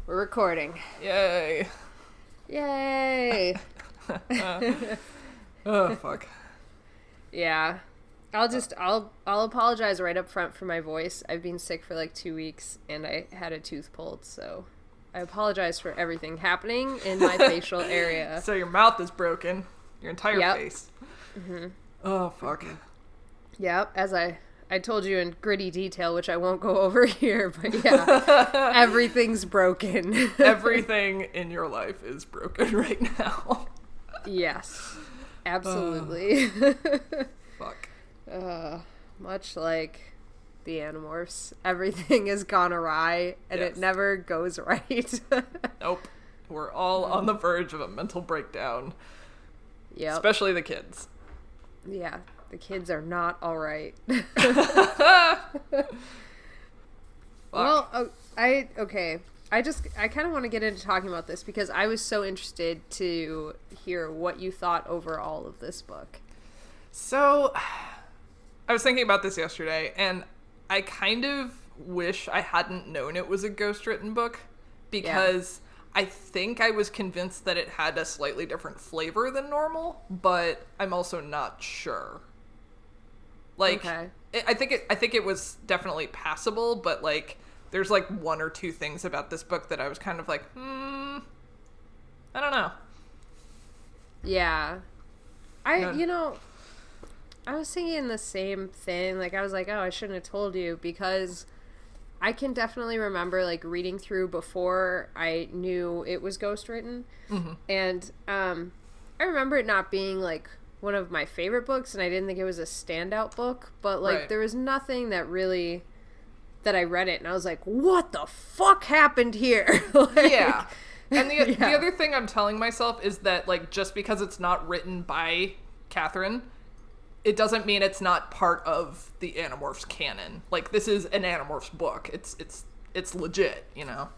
We're recording. Yay. Yay. Oh, fuck. Yeah. I'll apologize right up front for my voice. I've been sick for like 2 weeks and I had a tooth pulled, so I apologize for everything happening in my facial area. So your mouth is broken. Your entire face. Mm-hmm. Oh, fuck. Yep, as I told you in gritty detail, which I won't go over here, but yeah, everything's broken. Everything in your life is broken right now. Yes, absolutely. Fuck. Much like the Animorphs, everything has gone awry, and It never goes right. Nope. We're all on the verge of a mental breakdown. Yep. Especially the kids. Yeah. The kids are not all right. Well, I kind of want to get into talking about this because I was so interested to hear what you thought overall of this book. So, I was thinking about this yesterday, and I kind of wish I hadn't known it was a ghost-written book because I think I was convinced that it had a slightly different flavor than normal, but I'm also not sure. Like, okay. I think it was definitely passable, but like, there's like one or two things about this book that I was kind of like, I don't know. Yeah. I was thinking the same thing. Like, I was like, oh, I shouldn't have told you, because I can definitely remember like reading through before I knew it was ghostwritten. Mm-hmm. And I remember it not being like one of my favorite books, and I didn't think it was a standout book, but like there was nothing that I read it and I was like, what the fuck happened here? Like, yeah. And the other thing I'm telling myself is that like, just because it's not written by Catherine, it doesn't mean it's not part of the Animorphs canon. Like, this is an Animorphs book. It's legit, you know?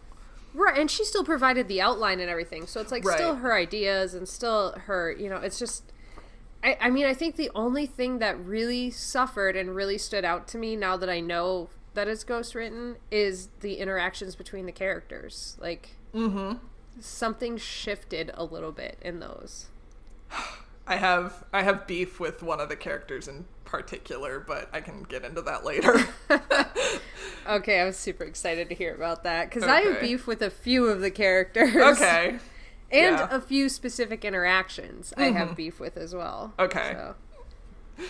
Right, and she still provided the outline and everything, so it's like still her ideas and still her, it's just I mean, I think the only thing that really suffered and really stood out to me now that I know that it's ghostwritten is the interactions between the characters. Like, something shifted a little bit in those. I have beef with one of the characters in particular, but I can get into that later. Okay, I'm super excited to hear about that, because I have beef with a few of the characters. Okay. And a few specific interactions I have beef with as well. Okay. So.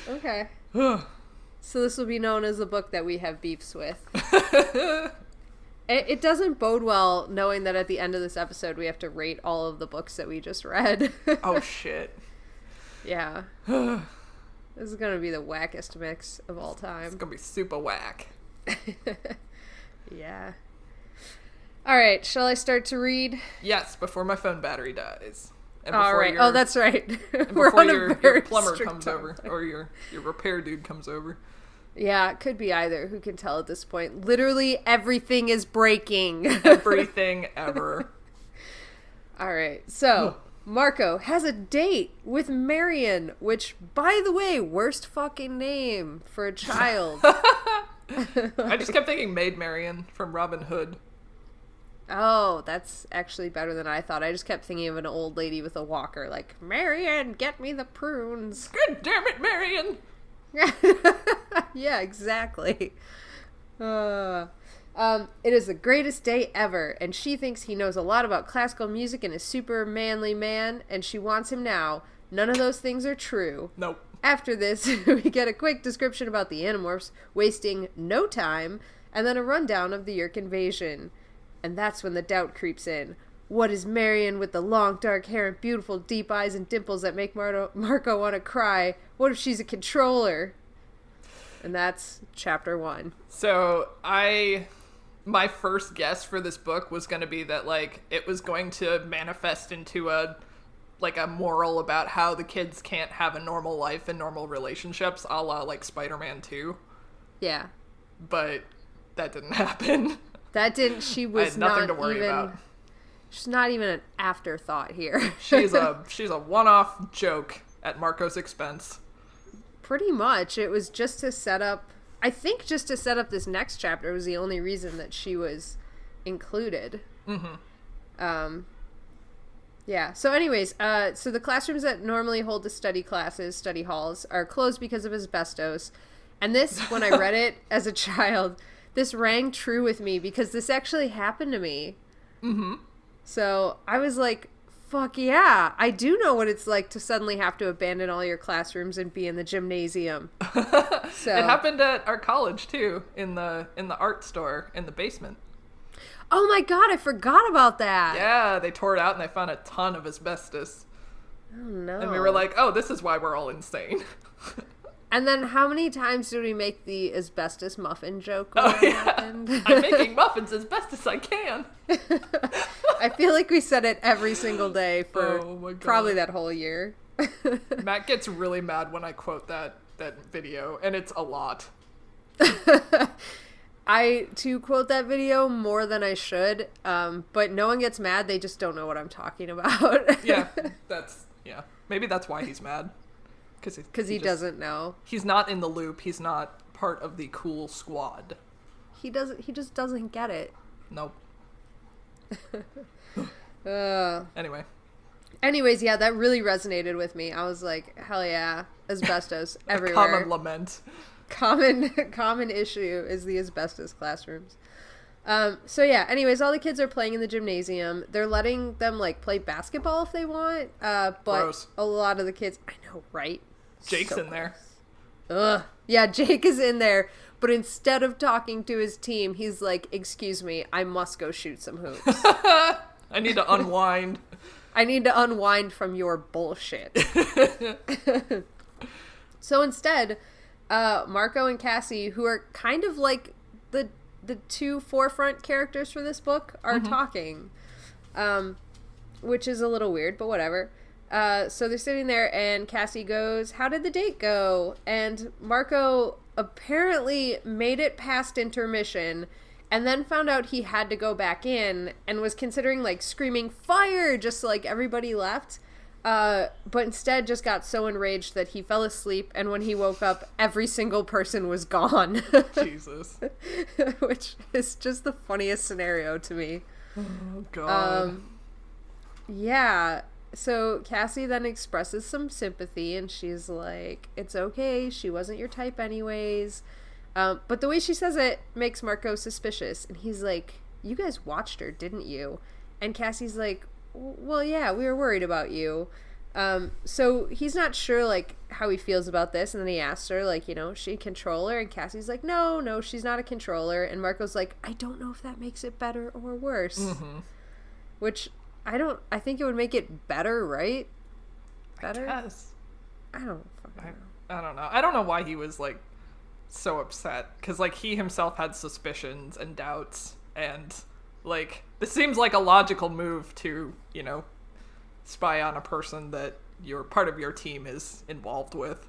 Okay. So this will be known as the book that we have beefs with. It doesn't bode well knowing that at the end of this episode we have to rate all of the books that we just read. Oh, shit. Yeah. This is going to be the wackest mix of all time. It's going to be super whack. Yeah. All right, shall I start to read? Yes, before my phone battery dies. And all right. Oh, that's right. And We're before on your plumber comes over, or your repair dude comes over. Yeah, it could be either. Who can tell at this point? Literally everything is breaking. Everything ever. All right. So, Marco has a date with Marion, which, by the way, worst fucking name for a child. I just kept thinking Maid Marion from Robin Hood. Oh, that's actually better than I thought. I just kept thinking of an old lady with a walker, like, Marion, get me the prunes. God damn it, Marion! Yeah, exactly. It is the greatest day ever, and she thinks he knows a lot about classical music and is super manly man, and she wants him now. None of those things are true. Nope. After this, we get a quick description about the Animorphs, wasting no time, and then a rundown of the Erek invasion. And that's when the doubt creeps in. What is Marion with the long dark hair and beautiful deep eyes and dimples that make Marco want to cry? What if she's a controller? And that's chapter 1. So my first guess for this book was going to be that like it was going to manifest into a moral about how the kids can't have a normal life and normal relationships, a la like Spider-Man 2. Yeah. But that didn't happen. That didn't. She was I had nothing to worry about. She's not even an afterthought here. she's a one-off joke at Marco's expense. Pretty much. It was just to set up. I think just to set up this next chapter was the only reason that she was included. Yeah. So anyways, so the classrooms that normally hold the study classes, study halls, are closed because of asbestos. And this, when I read it as a child, this rang true with me because this actually happened to me. So I was like, fuck yeah, I do know what it's like to suddenly have to abandon all your classrooms and be in the gymnasium. So it happened at our college too, in the art store in the basement. Oh my god, I forgot about that. Yeah, they tore it out and they found a ton of asbestos. Oh no. And we were like, oh, this is why we're all insane. And then how many times do we make the asbestos muffin joke when that happened? I'm making muffins as best as I can. I feel like we said it every single day for probably that whole year. Matt gets really mad when I quote that video, and it's a lot. I too quote that video more than I should, but no one gets mad. They just don't know what I'm talking about. Yeah. Maybe that's why he's mad. Because he doesn't know. He's not in the loop. He's not part of the cool squad. He just doesn't get it. Nope. Anyway. Anyways, yeah, that really resonated with me. I was like, hell yeah, asbestos everywhere. Common lament. Common issue is the asbestos classrooms. So yeah, anyways, all the kids are playing in the gymnasium. They're letting them like play basketball if they want. But gross. A lot of the kids, I know, right? Jake's in there. Ugh. Yeah, Jake is in there. But instead of talking to his team, he's like, excuse me, I must go shoot some hoops. I need to unwind. I need to unwind from your bullshit. So instead, Marco and Cassie, who are kind of like the two forefront characters for this book, are talking. Which is a little weird, but whatever. So they're sitting there and Cassie goes, how did the date go? And Marco apparently made it past intermission and then found out he had to go back in and was considering like screaming fire just like everybody left. But instead just got so enraged that he fell asleep, and when he woke up, every single person was gone. Jesus. Which is just the funniest scenario to me. Oh, God. Yeah. So Cassie then expresses some sympathy, and she's like, it's okay, she wasn't your type anyways. But the way she says it makes Marco suspicious, and he's like, you guys watched her, didn't you? And Cassie's like, well, yeah, we were worried about you. So he's not sure, like, how he feels about this, and then he asks her, like, you know, is she a controller? And Cassie's like, no, she's not a controller. And Marco's like, I don't know if that makes it better or worse. Which, I think it would make it better, right? Better? Yes. I don't fucking know. I don't know. I don't know why he was, like, so upset. Because, like, he himself had suspicions and doubts, and, like, this seems like a logical move to, you know, spy on a person that part of your team is involved with.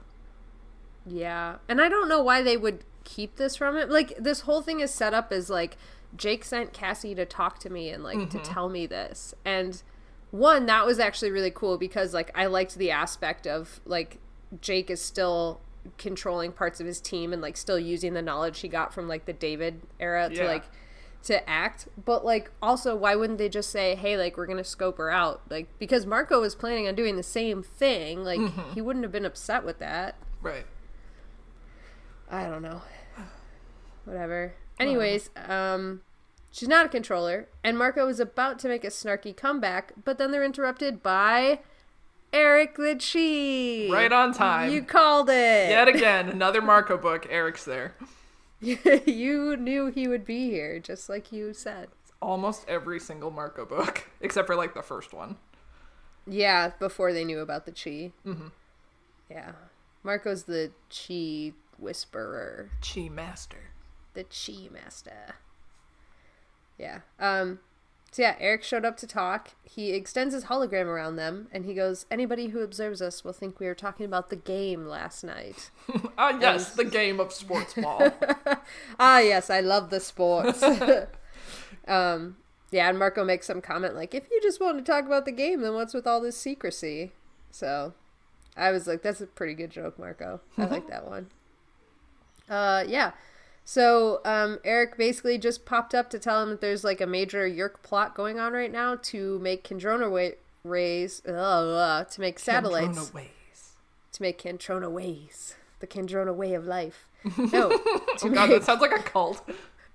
Yeah. And I don't know why they would keep this from it. Like, this whole thing is set up as, like, Jake sent Cassie to talk to me and, like, to tell me this. And, one, that was actually really cool because, like, I liked the aspect of, like, Jake is still controlling parts of his team and, like, still using the knowledge he got from, like, the David era to, like, to act. But, like, also, why wouldn't they just say, hey, like, we're gonna scope her out? Like, because Marco was planning on doing the same thing. Like, he wouldn't have been upset with that. Right. I don't know. Whatever. Anyways, she's not a controller, and Marco is about to make a snarky comeback, but then they're interrupted by Erek the Chi. Right on time. You called it. Yet again, another Marco book. Erek's there. You knew he would be here, just like you said. Almost every single Marco book, except for, like, the first one. Yeah, before they knew about the Chi. Yeah. Marco's the Chi whisperer. Chi master. The Chi master. Yeah. So yeah, Erek showed up to talk. He extends his hologram around them, and he goes, anybody who observes us will think we were talking about the game last night. Yes, the game of sports ball. Yes, I love the sports. Yeah, and Marco makes some comment like, if you just want to talk about the game, then what's with all this secrecy? So I was like, that's a pretty good joke, Marco. I like that one. Yeah. So, Erek basically just popped up to tell him that there's like a major Yerk plot going on right now to make Kandrona rays, to make satellites. Kandrona ways. To make Kandrona ways. The Kandrona way of life. No. Oh god, that sounds like a cult.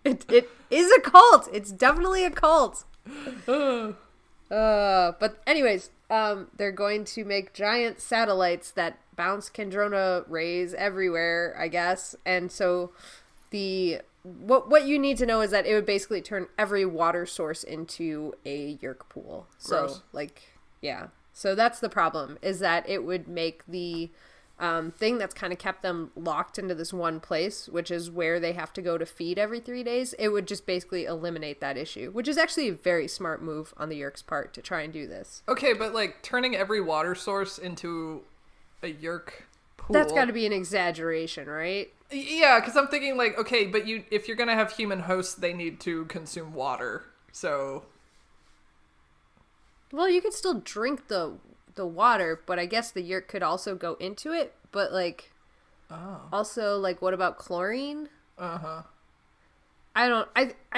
It is a cult. It's definitely a cult. But anyways, they're going to make giant satellites that bounce Kandrona rays everywhere, I guess. And so what you need to know is that it would basically turn every water source into a Yerk pool. Gross. So yeah. So that's the problem, is that it would make the thing that's kind of kept them locked into this one place, which is where they have to go to feed every 3 days. It would just basically eliminate that issue, which is actually a very smart move on the Yerk's part to try and do this. Okay, but like turning every water source into a Yerk pool. That's got to be an exaggeration, right? Yeah, because I'm thinking like, okay, but if you're gonna have human hosts, they need to consume water. So, well, you could still drink the water, but I guess the Yerk could also go into it. But like, also like, what about chlorine? I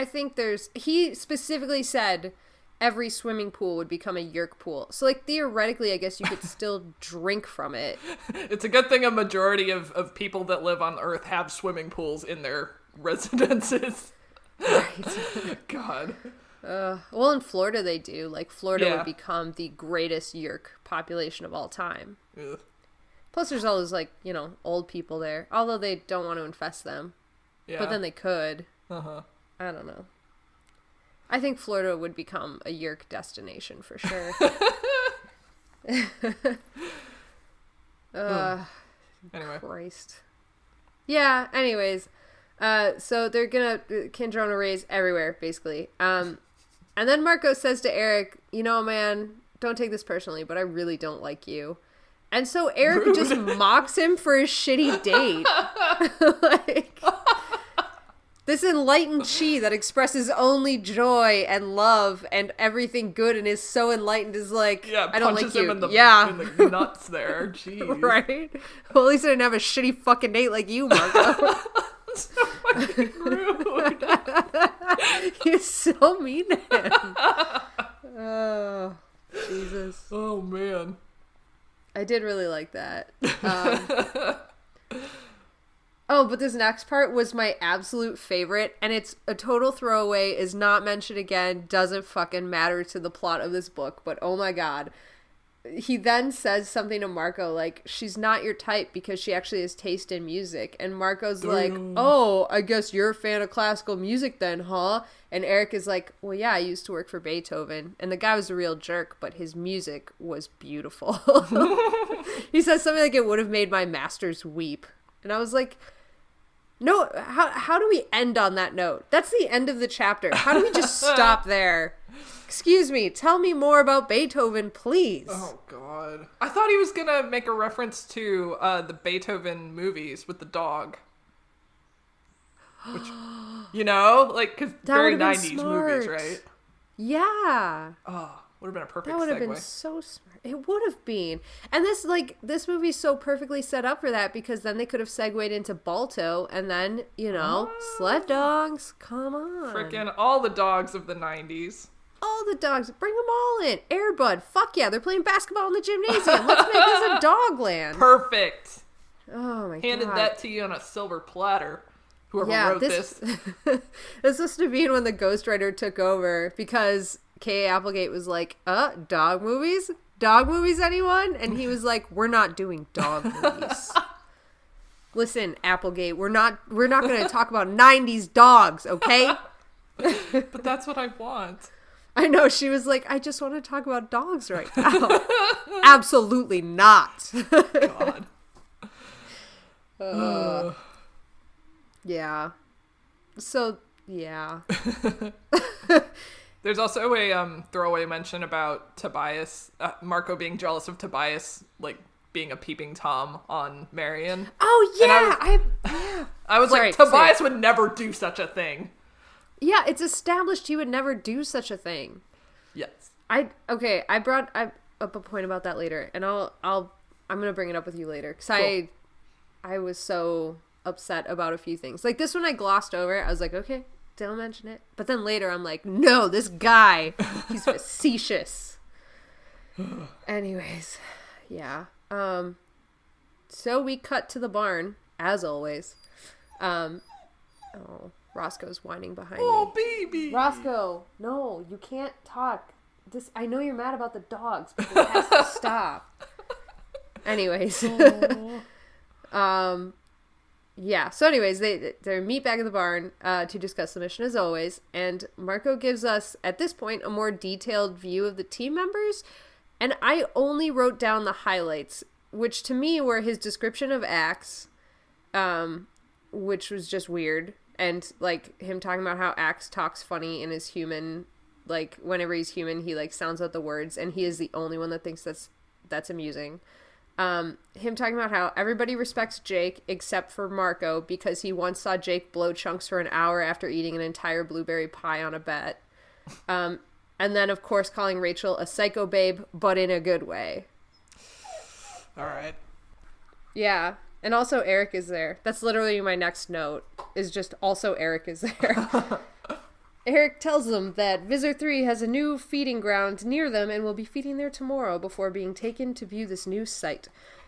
think he specifically said every swimming pool would become a Yerk pool. So like, theoretically, I guess you could still drink from it. It's a good thing a majority of people that live on Earth have swimming pools in their residences. Right. God. Well, in Florida they do. Like, Florida Yeah. would become the greatest Yerk population of all time. Ugh. Plus, there's all those, like, old people there. Although they don't want to infest them. Yeah. But then they could. Uh-huh. I don't know. I think Florida would become a Yerk destination for sure. Anyway. Christ. Yeah, anyways. So they're gonna Kandrona rays everywhere, basically. And then Marco says to Erek, man, don't take this personally, but I really don't like you. And so Erek just mocks him for his shitty date. Like, this enlightened chi that expresses only joy and love and everything good and is so enlightened is like, I don't like you. Him in the nuts there. Jeez. Right? Well, at least I didn't have a shitty fucking date like you, Marco. So fucking rude. You're so mean to him. Oh, Jesus. Oh, man. I did really like that. But this next part was my absolute favorite, and it's a total throwaway, is not mentioned again, doesn't fucking matter to the plot of this book, but oh my god. He then says something to Marco, like, she's not your type because she actually has taste in music. And Marco's like, oh, I guess you're a fan of classical music then, huh? And Erek is like, well, yeah, I used to work for Beethoven. And the guy was a real jerk, but his music was beautiful. He says something like, it would have made my masters weep. And I was like, no, how do we end on that note? That's the end of the chapter. How do we just stop there? Excuse me, tell me more about Beethoven, please. Oh, God. I thought he was going to make a reference to the Beethoven movies with the dog. Which, like, because very 90s movies, right? Yeah. Oh, would have been a perfect segue. That would have been so smart. It would have been. And this movie's so perfectly set up for that, because then they could have segued into Balto, and then, sled dogs, come on. Freaking all the dogs of the 90s. All the dogs, bring them all in. Air Bud, fuck yeah, they're playing basketball in the gymnasium. Let's make this a dog land. Perfect. Oh my god. Handed that to you on a silver platter. Whoever wrote this. This must have been when the ghostwriter took over, because K.A. Applegate was like, dog movies? Dog movies, anyone? And he was like, we're not doing dog movies. Listen, Applegate, we're not going to talk about 90s dogs, okay? But that's what I want. I know, she was like, I just want to talk about dogs right now. Absolutely not. God. Yeah. So, yeah. There's also a throwaway mention about Tobias, Marco being jealous of Tobias, like, being a peeping Tom on Marion. Oh, yeah! I was like, Tobias would never do such a thing. Yeah, it's established he would never do such a thing. Yes. I brought up a point about that later, and I'm gonna bring it up with you later, because cool. I was so upset about a few things. Like this one I glossed over. I was like, okay, don't mention it. But then later I'm like, no, this guy, he's facetious. Anyways, yeah. So we cut to the barn, as always. Oh, Roscoe's whining behind me. Oh, baby! Roscoe, no, you can't talk. I know you're mad about the dogs, but it has to stop. Anyways. Yeah, so anyways, they meet back at the barn to discuss the mission as always, and Marco gives us, at this point, a more detailed view of the team members, and I only wrote down the highlights, which to me were his description of Axe, which was just weird, and, like, him talking about how Axe talks funny and is human, like, whenever he's human, he, like, sounds out the words, and he is the only one that thinks that's amusing. Him talking about how everybody respects Jake except for Marco because he once saw Jake blow chunks for an hour after eating an entire blueberry pie on a bet. And then, of course, calling Rachel a psycho babe, but in a good way. All right. Yeah. And also Erek is there. That's literally my next note, is just also Erek is there. Erek tells them that Visser 3 has a new feeding ground near them and will be feeding there tomorrow before being taken to view this new site.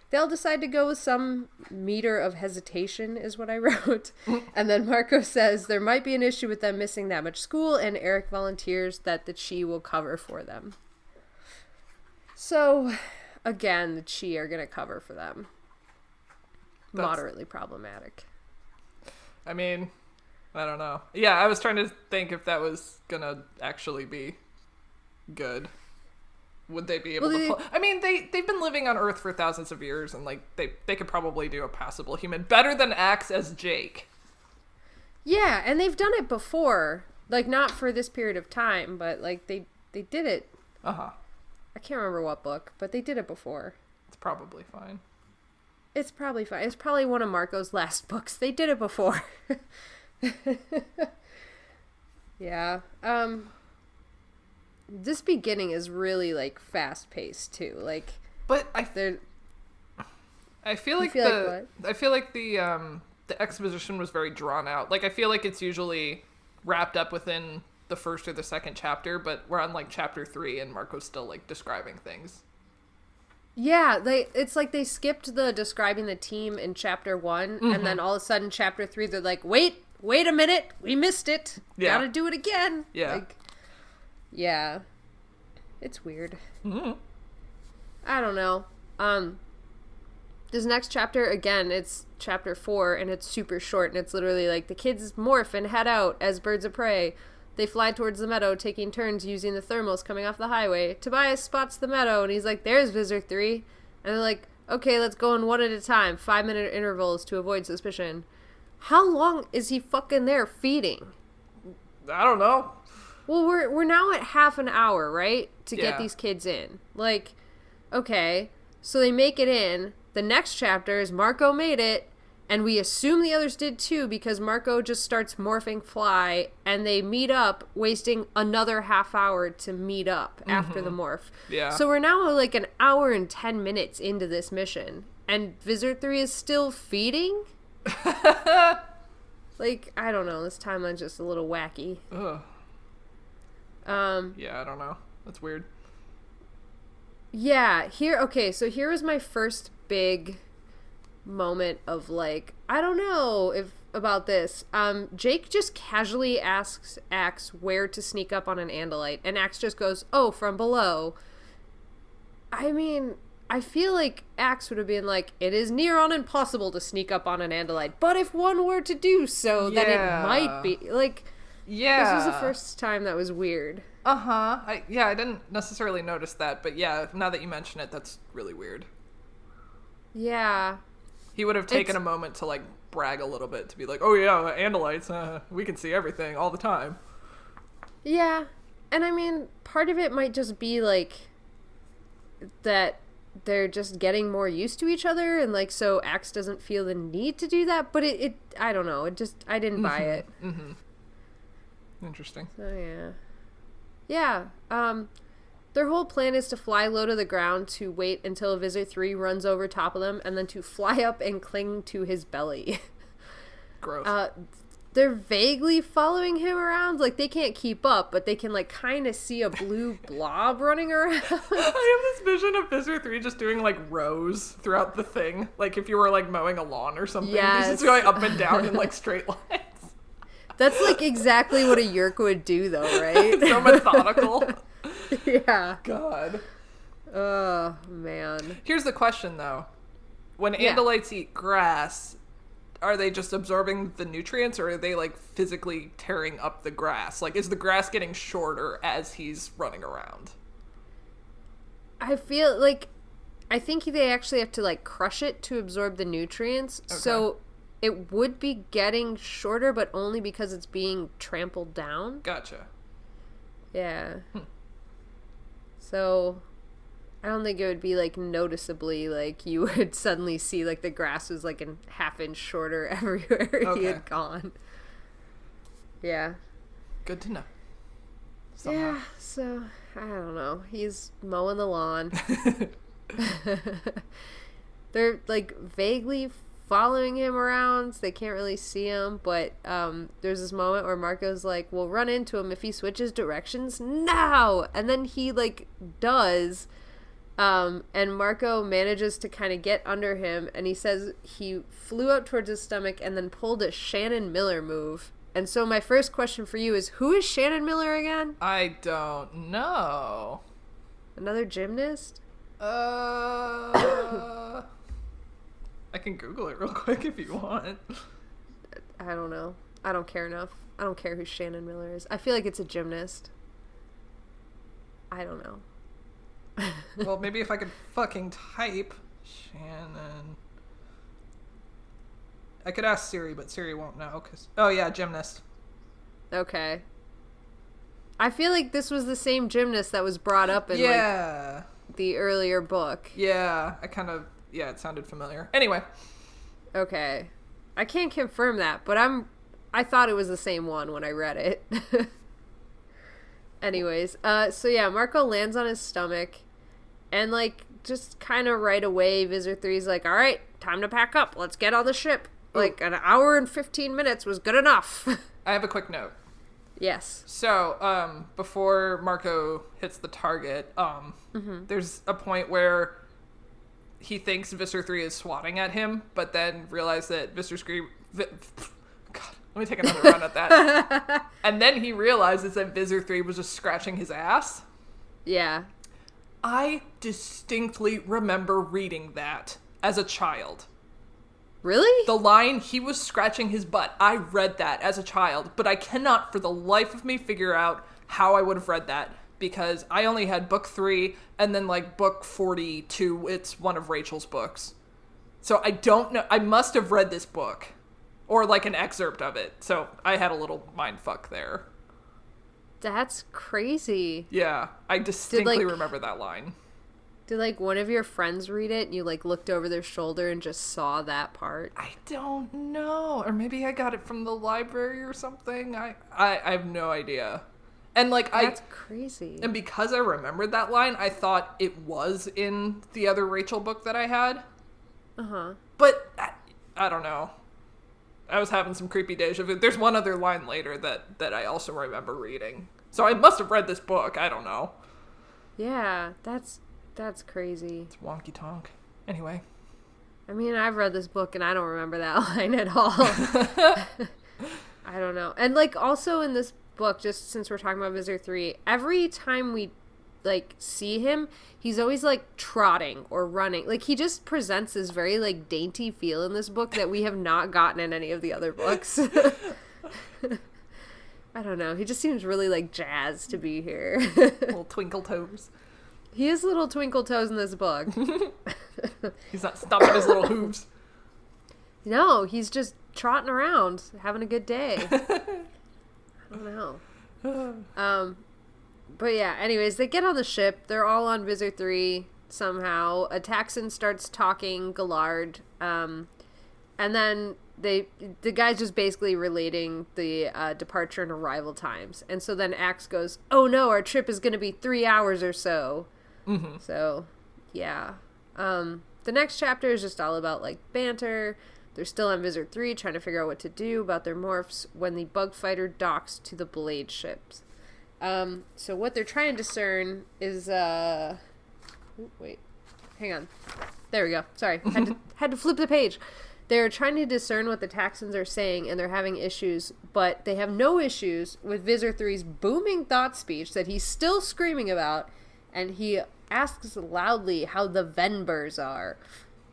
They'll decide to go with some meter of hesitation, is what I wrote. And then Marco says there might be an issue with them missing that much school, and Erek volunteers that the Chi will cover for them. So, again, the Chi are going to cover for them. Moderately problematic. I mean, I don't know. Yeah, I was trying to think if that was gonna actually be good. Would they be able to I mean, they've been living on Earth for thousands of years, and, like, they could probably do a passable human. Better than Axe as Jake. Yeah, and they've done it before. Like, not for this period of time, but, like, they did it. Uh-huh. I can't remember what book, but they did it before. It's probably fine. It's probably fine. It's probably one of Marco's last books. They did it before. Yeah. This beginning is really, like, fast paced too. Like, but I feel like the exposition was very drawn out. Like, I feel like it's usually wrapped up within the first or the second chapter, but we're on, like, chapter 3 and Marco's still, like, describing things. Yeah, it's like they skipped the describing the team in chapter 1, and then all of a sudden chapter 3 they're like, wait a minute, we missed it. Yeah. Gotta do it again. Yeah. Like, yeah. It's weird. Mm-hmm. I don't know. This next chapter, again, it's chapter 4, and it's super short, and it's literally like the kids morph and head out as birds of prey. They fly towards the meadow, taking turns using the thermals coming off the highway. Tobias spots the meadow, and he's like, there's Visser 3. And they're like, okay, let's go in one at a time, 5-minute intervals to avoid suspicion. How long is he fucking there feeding? I don't know. Well, we're now at half an hour, right? To get these kids in. Like, okay, so they make it in. The next chapter is Marco made it. And we assume the others did too, because Marco just starts morphing fly, and they meet up, wasting another half hour to meet up after the morph. Yeah. So we're now like an hour and 10 minutes into this mission, and Visser 3 is still feeding? Like, I don't know, this timeline's just a little wacky. Ugh. Yeah, I don't know. That's weird. Yeah, so here was my first big moment of, like, I don't know about this. Jake just casually asks Axe where to sneak up on an Andalite, and Axe just goes, oh, from below. I mean, I feel like Axe would have been like, it is near on impossible to sneak up on an Andalite, but if one were to do so, then it might be. Like, this was the first time that was weird. Uh-huh. I didn't necessarily notice that, but yeah, now that you mention it, that's really weird. Yeah. He would have taken a moment to, like, brag a little bit, to be like, oh yeah, Andalites, we can see everything all the time. Yeah. And I mean, part of it might just be, like, that they're just getting more used to each other, and, like, so Axe doesn't feel the need to do that, but it I don't know, I didn't buy it. Mm-hmm. Interesting. So, yeah. Yeah, their whole plan is to fly low to the ground to wait until Visser 3 runs over top of them, and then to fly up and cling to his belly. Gross. They're vaguely following him around. Like, they can't keep up, but they can, like, kind of see a blue blob running around. I have this vision of Visser 3 just doing, like, rows throughout the thing. Like, if you were, like, mowing a lawn or something. Yes. He's just going up and down in, like, straight lines. That's, like, exactly what a Yeerk would do, though, right? So methodical. Yeah. God. Oh, man. Here's the question, though. When Andalites eat grass, are they just absorbing the nutrients, or are they, like, physically tearing up the grass? Like, is the grass getting shorter as he's running around? I feel like, I think they actually have to, like, crush it to absorb the nutrients. Okay. So it would be getting shorter, but only because it's being trampled down. Gotcha. Yeah. So I don't think it would be, like, noticeably, like, you would suddenly see, like, the grass was, like, a half-inch shorter everywhere he had gone. Yeah. Good to know. Somehow. Yeah, so, I don't know. He's mowing the lawn. They're, like, vaguely following him around. So they can't really see him, but there's this moment where Marco's like, we'll run into him if he switches directions now! And then he, like, does... and Marco manages to kind of get under him, and he says he flew up towards his stomach and then pulled a Shannon Miller move. And so my first question for you is, who is Shannon Miller again? I don't know. Another gymnast? I can Google it real quick if you want. I don't know. I don't care enough. I don't care who Shannon Miller is. I feel like it's a gymnast. I don't know. Well, maybe if I could fucking type Shannon. I could ask Siri, but Siri won't know. Oh, yeah, gymnast. Okay. I feel like this was the same gymnast that was brought up in, like, the earlier book. Yeah, it sounded familiar. Anyway. Okay. I can't confirm that, but I thought it was the same one when I read it. Anyways, so yeah, Marco lands on his stomach, and, like, just kind of right away, Visser 3's like, all right, time to pack up. Let's get on the ship. Ooh. Like, an hour and 15 minutes was good enough. I have a quick note. Yes. So, before Marco hits the target, there's a point where he thinks Visser 3 is swatting at him, but then realized that Visser 3... God, let me take another run at that. And then he realizes that Visser 3 was just scratching his ass. Yeah. I distinctly remember reading that as a child. Really? The line, he was scratching his butt. I read that as a child, but I cannot for the life of me figure out how I would have read that, because I only had book 3 and then, like, book 42. It's one of Rachel's books. So I don't know. I must have read this book, or, like, an excerpt of it. So I had a little mind fuck there. That's crazy. Yeah, I distinctly remember that line. Did, like, one of your friends read it and you, like, looked over their shoulder and just saw that part? I don't know. Or maybe I got it from the library or something. I have no idea. And, like, That's crazy. And because I remembered that line, I thought it was in the other Rachel book that I had. Uh-huh. But I don't know. I was having some creepy deja vu. There's one other line later that I also remember reading. So I must have read this book. I don't know. Yeah, that's crazy. It's wonky tonk. Anyway. I mean, I've read this book and I don't remember that line at all. I don't know. And, like, also in this book, just since we're talking about Visser 3, every time we, like, see him, he's always, like, trotting or running. Like, he just presents this very, like, dainty feel in this book that we have not gotten in any of the other books. I don't know. He just seems really, like, jazzed to be here. Little twinkle toes. He has little twinkle toes in this book. He's not stopping his little hooves. No, he's just trotting around, having a good day. I don't know. But yeah, anyways, they get on the ship. They're all on Visser 3 somehow. A Taxon starts talking Gallard. And then the guy's just basically relating the departure and arrival times. And so then Axe goes, oh no, our trip is going to be 3 hours or so. So, yeah. The next chapter is just all about, like, banter. They're still on Visser 3 trying to figure out what to do about their morphs when the bug fighter docks to the blade ships. So what they're trying to discern is, wait, hang on. There we go. Sorry. Had to flip the page. They're trying to discern what the Taxons are saying, and they're having issues, but they have no issues with Visser 3's booming thought speech that he's still screaming about, and he asks loudly how the Venburs are.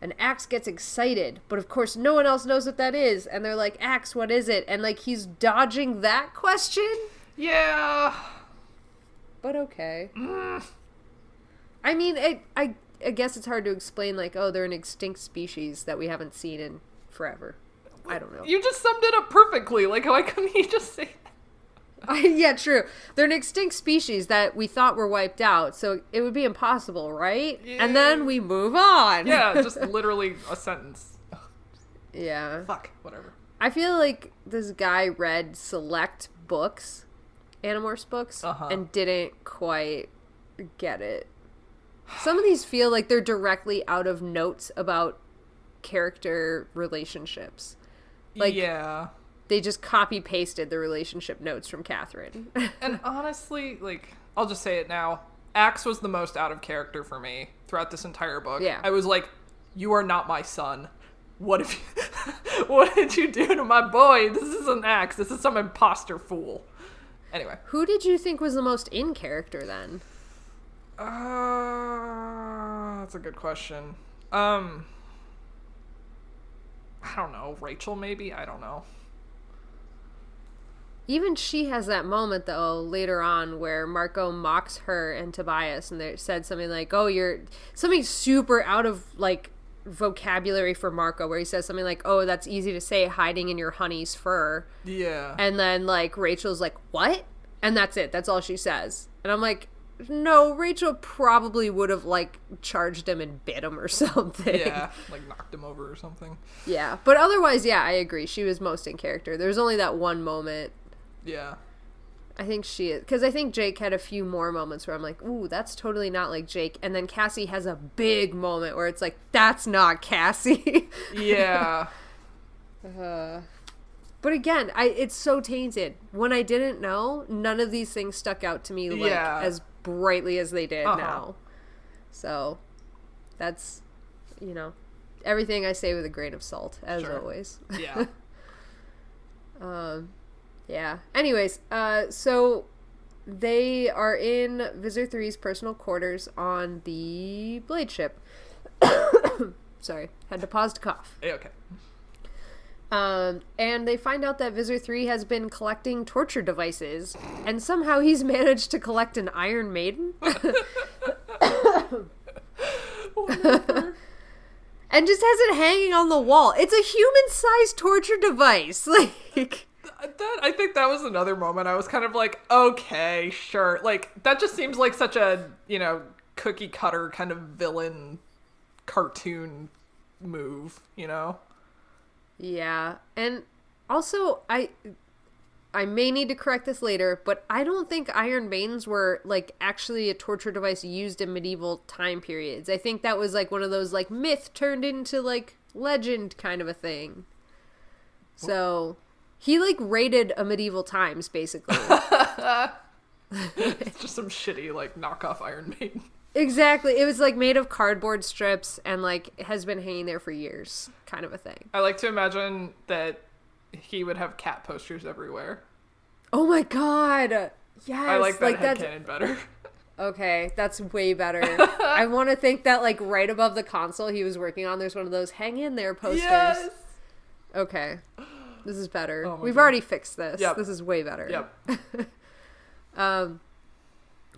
And Axe gets excited, but of course no one else knows what that is, and they're like, Axe, what is it? And, like, he's dodging that question? Yeah. But okay. I mean, I guess it's hard to explain, like, oh, they're an extinct species that we haven't seen in forever. I don't know. You just summed it up perfectly. Like, why couldn't you just say that? Yeah, true. They're an extinct species that we thought were wiped out, so it would be impossible, right? Yeah. And then we move on. Yeah, just literally a sentence. Yeah. Fuck, whatever. I feel like this guy read select books, Animorphs books, and didn't quite get it. Some of these feel like they're directly out of notes about character relationships. Like, yeah. They just copy-pasted the relationship notes from Catherine. And honestly, like, I'll just say it now. Axe was the most out of character for me throughout this entire book. Yeah. I was like, you are not my son. What did you do to my boy? This isn't Axe. This is some imposter fool. Anyway. Who did you think was the most in character then? That's a good question. I don't know. Rachel, maybe? I don't know. Even she has that moment, though, later on where Marco mocks her and Tobias, and they said something like, oh, you're... Something super out of, like, vocabulary for Marco, where he says something like, oh, that's easy to say, hiding in your honey's fur. Yeah. And then, like, Rachel's like, what? And that's it. That's all she says. And I'm like... No, Rachel probably would have, like, charged him and bit him or something. Yeah, like knocked him over or something. Yeah, but otherwise, yeah, I agree. She was most in character. There's only that one moment. Yeah. I think she is. Because I think Jake had a few more moments where I'm like, ooh, that's totally not like Jake. And then Cassie has a big moment where it's like, that's not Cassie. Yeah. But again, it's so tainted. When I didn't know, none of these things stuck out to me like as brightly as they did now. So that's, you know, everything I say with a grain of salt, as always. Yeah. Yeah. Anyways, so they are in Visser 3's personal quarters on the Blade ship. Sorry, had to pause to cough. Okay. And they find out that Visser 3 has been collecting torture devices, and somehow he's managed to collect an Iron Maiden. And just has it hanging on the wall. It's a human-sized torture device. Like... I think that was another moment I was kind of like, okay, sure. Like, that just seems like such a, you know, cookie cutter kind of villain cartoon move, you know? Yeah. And also, I may need to correct this later, but I don't think Iron Maidens were, like, actually a torture device used in medieval time periods. I think that was, like, one of those, like, myth turned into, like, legend kind of a thing. So... He, like, raided a medieval times, basically. It's just some shitty, like, knockoff Iron Maiden. Exactly. It was, like, made of cardboard strips and, like, has been hanging there for years, kind of a thing. I like to imagine that he would have cat posters everywhere. Oh, my God. Yes. I like that headcanon better. Okay, that's way better. I want to think that, like, right above the console he was working on, there's one of those hang in there posters. Yes. Okay. This is better. Oh We've already fixed this. Yep. This is way better. Yep.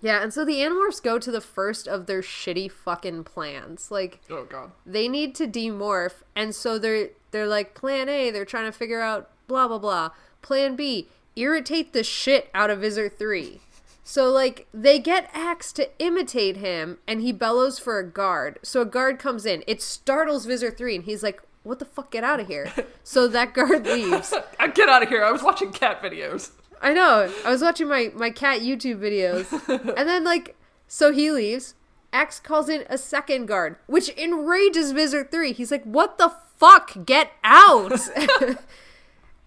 Yeah, and so the Animorphs go to the first of their shitty fucking plans. Like, oh god. They need to demorph, and so they're like, plan A, they're trying to figure out blah blah blah. Plan B, irritate the shit out of Visser 3. So, like, they get Axe to imitate him, and he bellows for a guard. So a guard comes in. It startles Visser 3, and he's like, what the fuck, get out of here. So that guard leaves. Get out of here. I was watching cat videos. I know. I was watching my cat YouTube videos. And then, like, so he leaves. Axe calls in a second guard, which enrages Visser 3. He's like, what the fuck? Get out!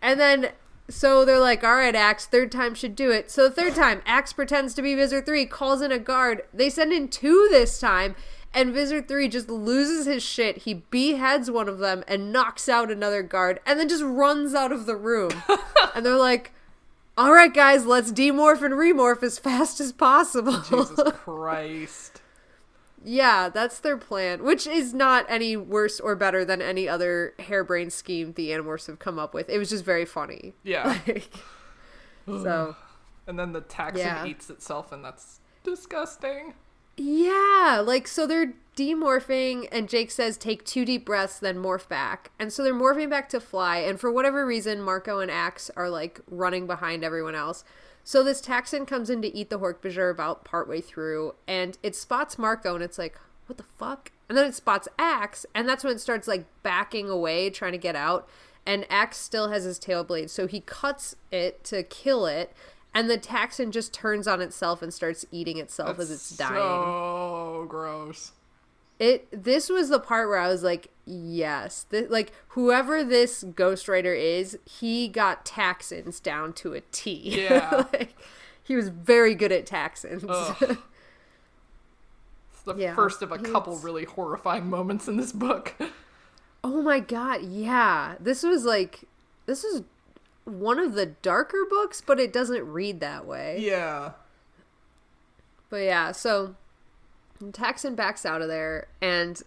And then, so they're like, all right, Axe, third time should do it. So the third time, Axe pretends to be Visser 3, calls in a guard. They send in 2 this time, and Visser 3 just loses his shit. He beheads one of them and knocks out another guard, and then just runs out of the room. And they're like, all right, guys, let's demorph and remorph as fast as possible. Jesus Christ. Yeah, that's their plan, which is not any worse or better than any other harebrained scheme the Animorphs have come up with. It was just very funny. Yeah. So. And then the taxon eats itself, and that's disgusting. Yeah, like, so they're demorphing, and Jake says, take 2 deep breaths, then morph back. And so they're morphing back to fly, and for whatever reason, Marco and Axe are, like, running behind everyone else. So this taxon comes in to eat the Hork-Bajir about partway through, and it spots Marco, and it's like, what the fuck? And then it spots Axe, and that's when it starts, like, backing away, trying to get out, and Axe still has his tail blade, so he cuts it to kill it, and the taxon just turns on itself and starts eating itself as it's dying. So gross. This was the part where I was like, yes. Like, whoever this ghostwriter is, he got taxons down to a T. Yeah. Like, he was very good at taxons. It's the first of a couple really horrifying moments in this book. Oh my god, yeah. This was one of the darker books, but it doesn't read that way. Yeah. But yeah, so Taxon backs out of there, and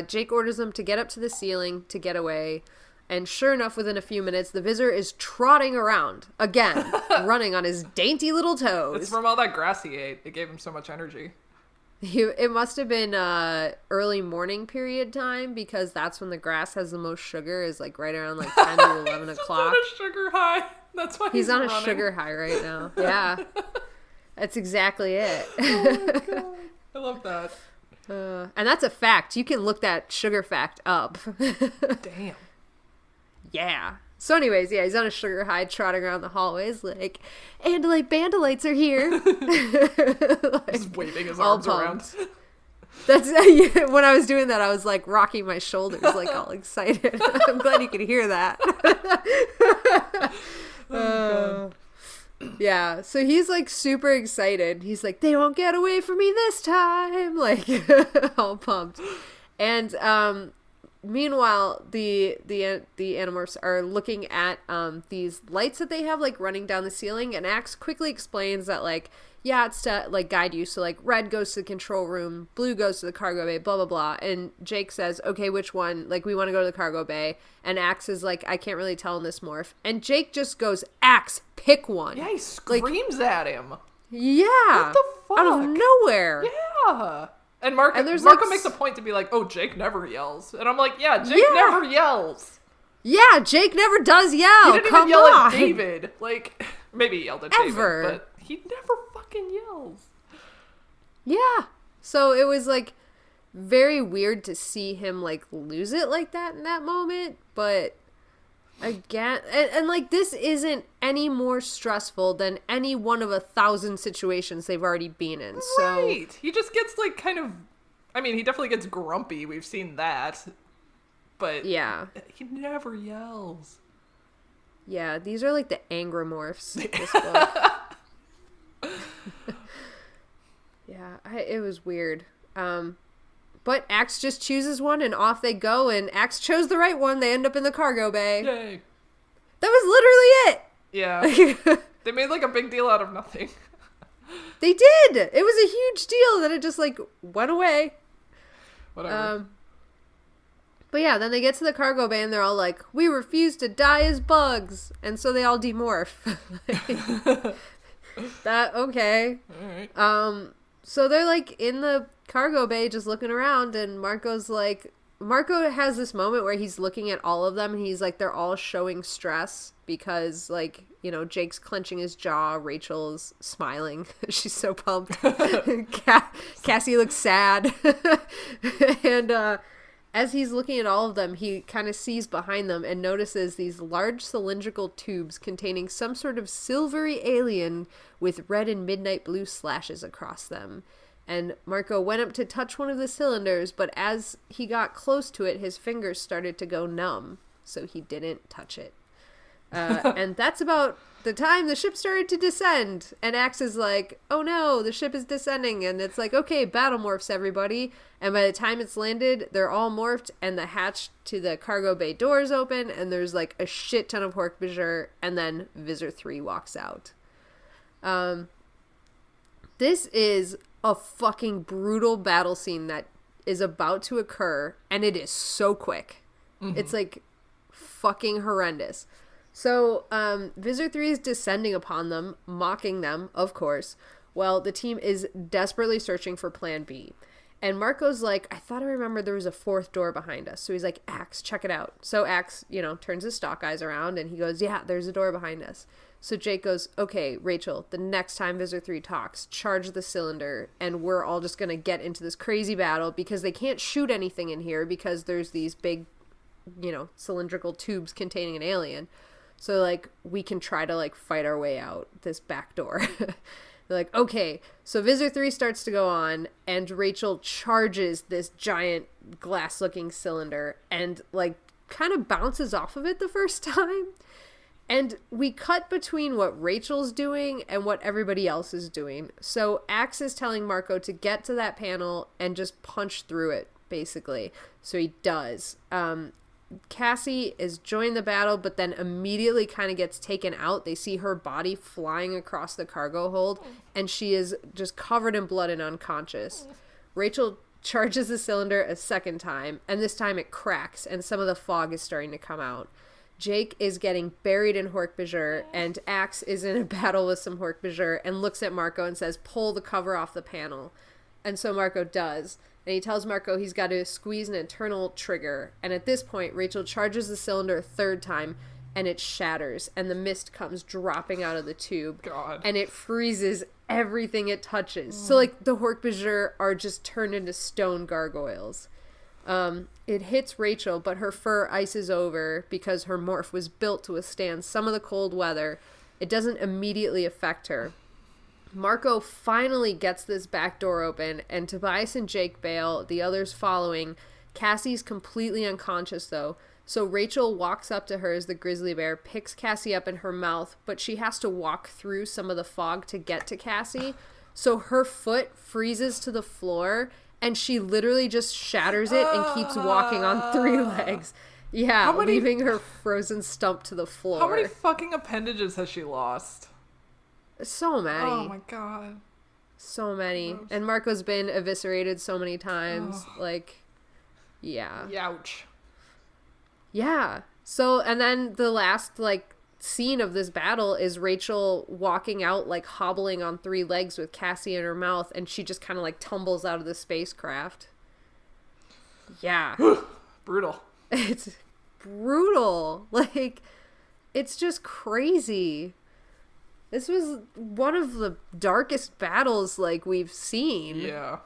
Jake orders them to get up to the ceiling to get away. And sure enough, within a few minutes, the Visser is trotting around again, running on his dainty little toes. It's from all that grass he ate. It gave him so much energy. It must have been early morning period time, because that's when the grass has the most sugar, is like right around like 10 to 11 o'clock. He's on a sugar high. That's why he's on running. A sugar high right now. Yeah. That's exactly it. Oh my god. I love that. And that's a fact. You can look that sugar fact up. Damn. Yeah. So anyways, yeah, he's on a sugar high trotting around the hallways like, Andalite Bandalites are here. Like, just waving his arms around. That's when I was doing that, I was like rocking my shoulders like all excited. I'm glad you could hear that. Yeah, so he's like super excited. He's like, they won't get away from me this time, like all pumped. And meanwhile, the Animorphs are looking at these lights that they have like running down the ceiling, and Axe quickly explains that like, yeah, it's to like guide you. So like red goes to the control room, blue goes to the cargo bay, blah blah blah. And Jake says, okay, which one? Like, we want to go to the cargo bay. And Axe is like, I can't really tell in this morph. And Jake just goes, Axe, pick one. Yeah, he screams like, at him. Yeah. What the fuck? Out of nowhere. Yeah. And Marco like, makes a point to be like, oh, Jake never yells. And I'm like, yeah, Jake never yells. Yeah, Jake never does yell. He didn't even yell at David. Like, maybe he yelled at David, but he never fucking yells. Yeah. So it was like very weird to see him like lose it like that in that moment, but again, and like this isn't any more stressful than any one of 1,000 situations they've already been in. So right. He just gets like kind of, I mean, he definitely gets grumpy. We've seen that, but yeah, he never yells. Yeah, these are like the Angramorphs. This book. Yeah, it was weird. But Axe just chooses one and off they go, and Axe chose the right one. They end up in the cargo bay. Yay. That was literally it. Yeah. They made like a big deal out of nothing. They did. It was a huge deal that it just like went away. Whatever. But yeah, then they get to the cargo bay and they're all like, we refuse to die as bugs. And so they all demorph. That, okay. All right. So they're like in the cargo bay just looking around, and Marco has this moment where he's looking at all of them and he's like, they're all showing stress because like, you know, Jake's clenching his jaw, Rachel's smiling. She's so pumped. Cassie looks sad. And as he's looking at all of them, he kind of sees behind them and notices these large cylindrical tubes containing some sort of silvery alien with red and midnight blue slashes across them. And Marco went up to touch one of the cylinders, but as he got close to it, his fingers started to go numb, so he didn't touch it. And that's about the time the ship started to descend. And Axe is like, oh no, the ship is descending. And it's like, okay, battle morphs, everybody. And by the time it's landed, they're all morphed, and the hatch to the cargo bay doors open, and there's like a shit ton of Hork-Bajir, and then Visser 3 walks out. This is a fucking brutal battle scene that is about to occur, and it is so quick. Mm-hmm. It's like fucking horrendous. So Visser 3 is descending upon them, mocking them, of course, while the team is desperately searching for plan B. And Marco's like, I thought I remembered there was a fourth door behind us. So he's like, Axe, check it out. So Axe, turns his stalk eyes around, and he goes, yeah, there's a door behind us. So Jake goes, okay, Rachel, the next time Visser 3 talks, charge the cylinder, and we're all just going to get into this crazy battle because they can't shoot anything in here because there's these big, cylindrical tubes containing an alien. So, like, we can try to, like, fight our way out this back door. They're like, okay. So Visser 3 starts to go on, and Rachel charges this giant glass-looking cylinder and, like, kind of bounces off of it the first time. And we cut between what Rachel's doing and what everybody else is doing. So Axe is telling Marco to get to that panel and just punch through it, basically. So he does. Cassie is joined the battle, but then immediately kind of gets taken out. They see her body flying across the cargo hold, and she is just covered in blood and unconscious. Rachel charges the cylinder a second time, and this time it cracks, and some of the fog is starting to come out. Jake is getting buried in Hork-Bajir, and Axe is in a battle with some Hork-Bajir and looks at Marco and says, pull the cover off the panel. And so Marco does. And he tells Marco he's got to squeeze an internal trigger. And at this point, Rachel charges the cylinder a third time, and it shatters. And the mist comes dropping out of the tube. God. And it freezes everything it touches. So, like, the Hork-Bajir are just turned into stone gargoyles. It hits Rachel, but her fur ices over because her morph was built to withstand some of the cold weather. It doesn't immediately affect her. Marco finally gets this back door open, and Tobias and Jake bail, the others following. Cassie's completely unconscious, though, so Rachel walks up to her as the grizzly bear, picks Cassie up in her mouth, but she has to walk through some of the fog to get to Cassie, so her foot freezes to the floor, and she literally just shatters it and keeps walking on 3 legs. Yeah, leaving her frozen stump to the floor. How many fucking appendages has she lost? So many. Oh my god. So many. Gross. And Marco's been eviscerated so many times. Like, yeah. Youch. Yeah. So, and then the last, like, scene of this battle is Rachel walking out, like, hobbling on 3 legs with Cassie in her mouth, and she just kind of, like, tumbles out of the spacecraft. Yeah. Brutal. It's brutal. Like, it's just crazy. This was one of the darkest battles, like, we've seen. Yeah.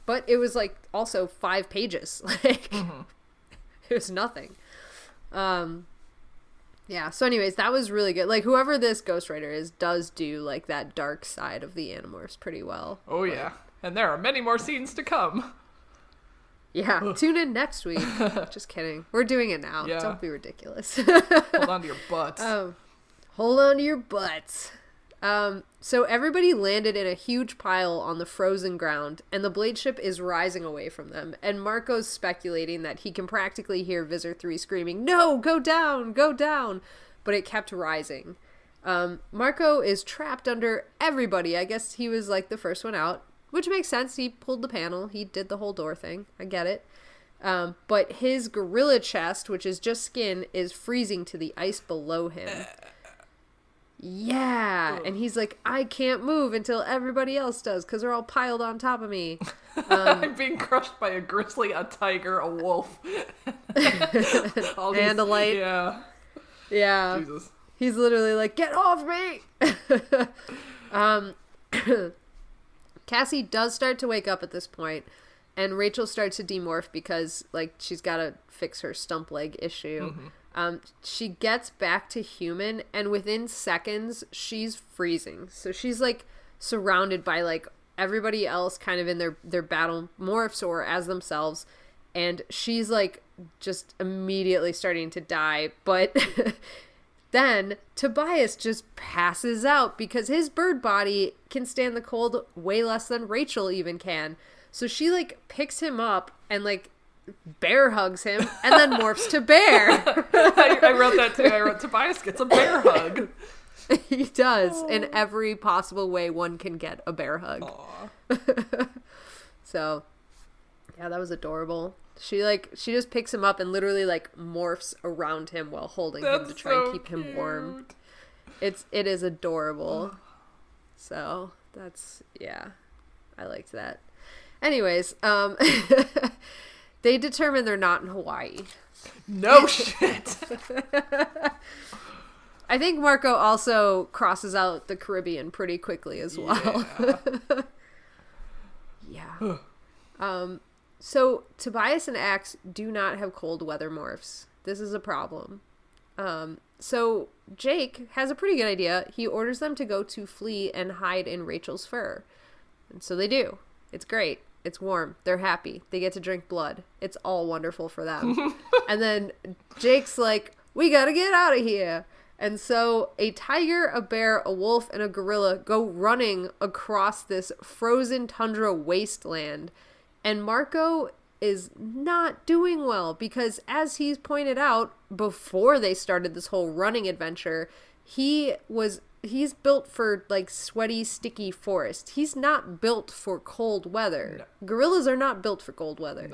But it was, like, also 5 pages. Like, it was nothing. Yeah, so anyways, that was really good. Like, whoever this ghostwriter is does do, like, that dark side of the Animorphs pretty well. Oh, yeah. And there are many more scenes to come. Yeah, tune in next week. Just kidding. We're doing it now. Yeah. Don't be ridiculous. Hold on to your butts. Hold on to your butts. So everybody landed in a huge pile on the frozen ground, and the blade ship is rising away from them. And Marco's speculating that he can practically hear Visser 3 screaming, "No, go down, go down!" But it kept rising. Marco is trapped under everybody. I guess he was, like, the first one out, which makes sense. He pulled the panel. He did the whole door thing. I get it. But his gorilla chest, which is just skin, is freezing to the ice below him. Yeah, and he's like, I can't move until everybody else does because they're all piled on top of me. I'm being crushed by a grizzly, a tiger, a wolf. And a light. Yeah. Yeah. Jesus. He's literally like, get off me! Cassie does start to wake up at this point, and Rachel starts to demorph because, like, she's got to fix her stump leg issue. She gets back to human, and within seconds, she's freezing. So she's, like, surrounded by, like, everybody else kind of in their battle morphs or as themselves. And she's like just immediately starting to die. But then Tobias just passes out because his bird body can stand the cold way less than Rachel even can. So she like picks him up and like bear hugs him and then morphs to bear. I wrote that too. I wrote Tobias gets a bear hug. He does in every possible way one can get a bear hug. So yeah, that was adorable. She just picks him up and literally like morphs around him while holding him to try and keep him warm. It is adorable. So that's, yeah, I liked that. Anyways, they determine they're not in Hawaii. No shit. I think Marco also crosses out the Caribbean pretty quickly as well. Yeah. So Tobias and Axe do not have cold weather morphs. This is a problem. So Jake has a pretty good idea. He orders them to go to flee and hide in Rachel's fur. And so they do. It's great. It's warm. They're happy. They get to drink blood. It's all wonderful for them. And then Jake's like, we gotta get out of here. And so a tiger, a bear, a wolf, and a gorilla go running across this frozen tundra wasteland. And Marco is not doing well because, as he's pointed out before they started this whole running adventure, he's built for like sweaty, sticky forest. He's not built for cold weather. No. Gorillas are not built for cold weather.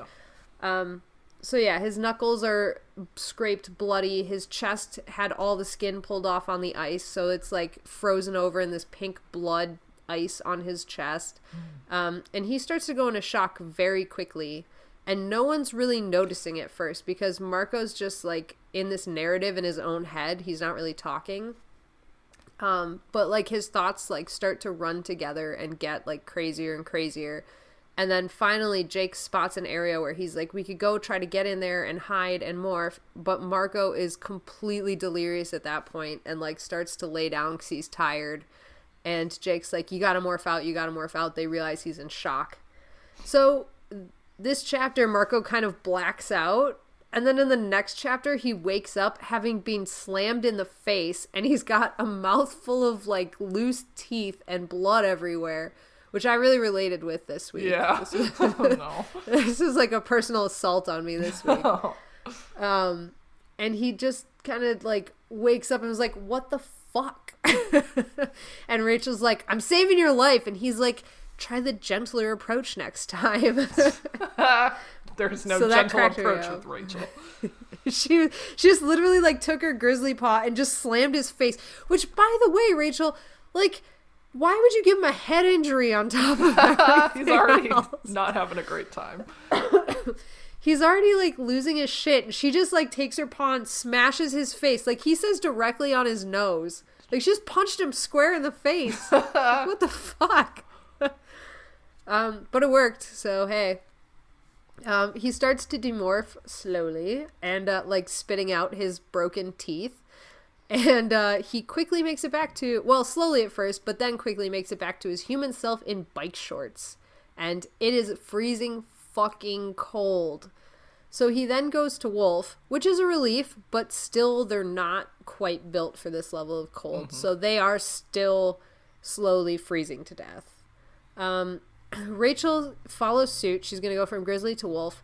No. So yeah, his knuckles are scraped bloody. His chest had all the skin pulled off on the ice, so it's like frozen over in this pink blood ice on his chest. And he starts to go into shock very quickly, and no one's really noticing it first because Marco's just like in this narrative in his own head. He's not really talking. But like his thoughts like start to run together and get like crazier and crazier. And then finally Jake spots an area where he's like, we could go try to get in there and hide and morph. But Marco is completely delirious at that point and like starts to lay down because he's tired. And Jake's like, you gotta morph out, you gotta morph out. They realize he's in shock. So this chapter, Marco kind of blacks out. And then in the next chapter, he wakes up having been slammed in the face. And he's got a mouthful of like loose teeth and blood everywhere, which I really related with this week. Yeah. This is like a personal assault on me this week. And he just kind of like wakes up and is like, what the fuck? And Rachel's like, I'm saving your life. And he's like, try the gentler approach next time. There's no gentle approach with Rachel. She just literally like took her grizzly paw and just slammed his face. Which, by the way, Rachel, like, why would you give him a head injury on top of everything? He's already else? Not having a great time. He's already like losing his shit, and she just like takes her paw and smashes his face. Like he says directly on his nose. Like she just punched him square in the face. What the fuck? But it worked. So hey. He starts to demorph slowly and like spitting out his broken teeth. And he quickly makes it back to, well, slowly at first, but then quickly makes it back to his human self in bike shorts. And it is freezing fucking cold. So he then goes to Wolf, which is a relief, but still they're not quite built for this level of cold. Mm-hmm. So they are still slowly freezing to death. Rachel follows suit. She's going to go from Grizzly to Wolf.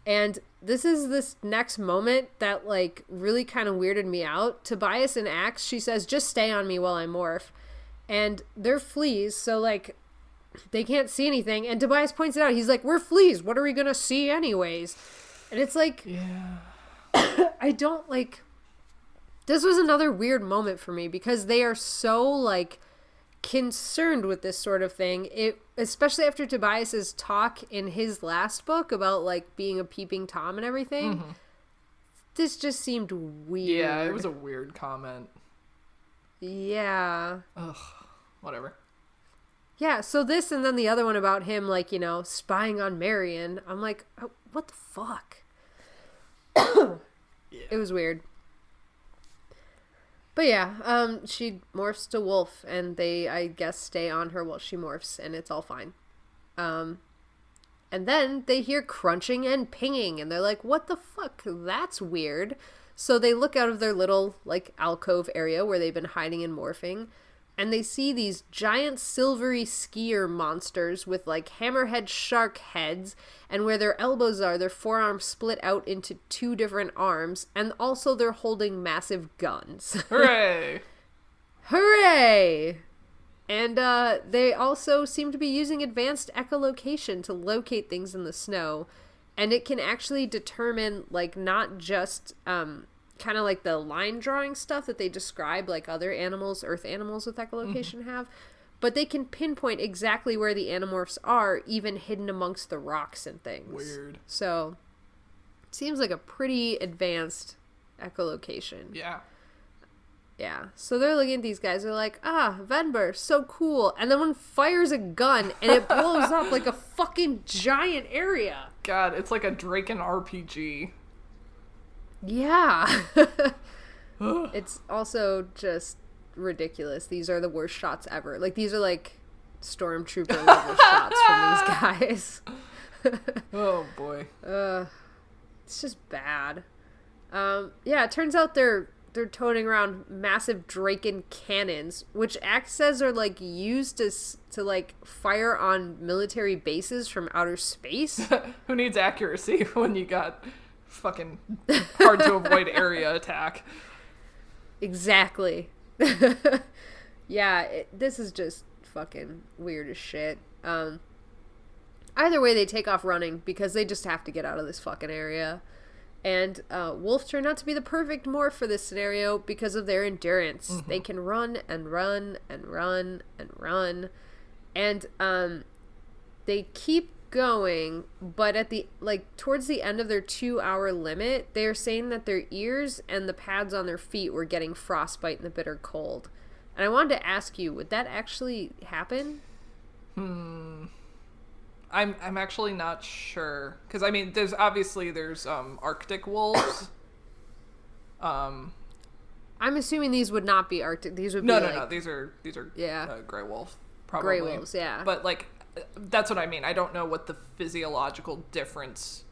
And this is this next moment that, like, really kind of weirded me out. Tobias and Axe, she says, just stay on me while I morph. And they're fleas, so, like, they can't see anything. And Tobias points it out. He's like, we're fleas. What are we going to see anyways? And it's like, yeah. I don't, like, this was another weird moment for me because they are so, like, concerned with this sort of thing. It, especially after Tobias's talk in his last book about like being a peeping Tom and everything. Mm-hmm. This just seemed weird. Yeah, it was a weird comment. Yeah. Ugh, whatever. Yeah, so this and then the other one about him, like, you know, spying on Marion. I'm like, oh, what the fuck? Yeah. It was weird. But yeah, she morphs to Wolf, and they, I guess, stay on her while she morphs, and it's all fine. And then they hear crunching and pinging, and they're like, what the fuck? That's weird. So they look out of their little, like, alcove area where they've been hiding and morphing, and they see these giant silvery skier monsters with, like, hammerhead shark heads, and where their elbows are, their forearms split out into 2 different arms, and also they're holding massive guns. Hooray! Hooray! And they also seem to be using advanced echolocation to locate things in the snow. And it can actually determine, like, not just kind of like the line drawing stuff that they describe, like other animals, earth animals with echolocation have, but they can pinpoint exactly where the Animorphs are, even hidden amongst the rocks and things. Weird. So, it seems like a pretty advanced echolocation. Yeah. Yeah, so they're looking at these guys, they're like, Venber, so cool. And then one fires a gun, and it blows up like a fucking giant area. God, it's like a Dracon RPG. Yeah. It's also just ridiculous. These are the worst shots ever. Like, these are like stormtrooper level shots from these guys. Oh, boy. It's just bad. Yeah, it turns out they're toting around massive Dracon cannons, which Axe says are, like, used to like, fire on military bases from outer space. Who needs accuracy when you got fucking hard to avoid area attack? Exactly. Yeah, this is just fucking weird as shit. Either way, they take off running because they just have to get out of this fucking area. And wolves turn out to be the perfect morph for this scenario because of their endurance. Mm-hmm. They can run and run and run and run. And they keep going, but at the, like, towards the end of their 2-hour limit, they're saying that their ears and the pads on their feet were getting frostbite in the bitter cold. And I wanted to ask you, would that actually happen? I'm actually not sure, because I mean there's Arctic wolves. I'm assuming these would not be Arctic. These would be no. These are gray wolf, probably. Gray wolves, yeah. But, like, that's what I mean. I don't know what the physiological difference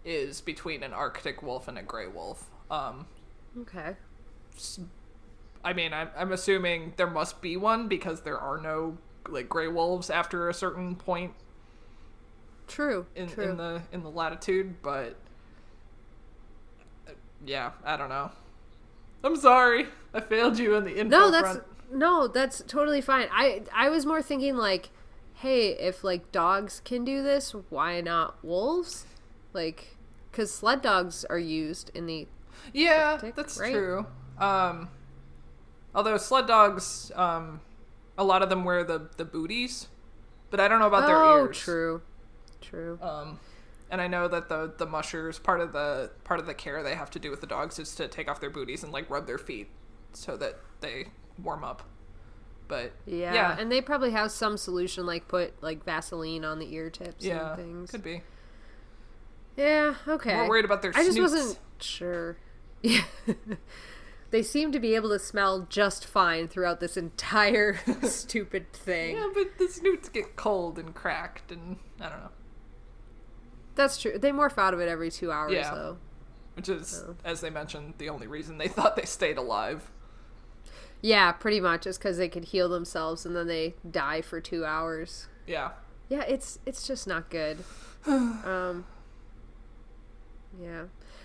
is between an Arctic wolf and a gray wolf. Okay. I mean, I'm assuming there must be one because there are no, like, gray wolves after a certain point. True. In the latitude, but yeah, I don't know. I'm sorry, I failed you in the info front. No, that's totally fine. I was more thinking, like, hey, if, like, dogs can do this, why not wolves? Like, because sled dogs are used in the Arctic, that's right? true. Although sled dogs, a lot of them wear the booties, but I don't know about their ears. True. And I know that the mushers, part of the care they have to do with the dogs is to take off their booties and, like, rub their feet so that they warm up. But yeah, and they probably have some solution, like put, like, Vaseline on the ear tips and things. Could be. Yeah, okay. More worried about their snoots. I just wasn't sure. Yeah. They seem to be able to smell just fine throughout this entire stupid thing. Yeah, but the snoots get cold and cracked, and I don't know. That's true. They morph out of it every 2 hours, though. Which is, as they mentioned, the only reason they thought they stayed alive. Yeah, pretty much. It's because they could heal themselves and then they die for 2 hours. Yeah. Yeah, it's just not good. Yeah.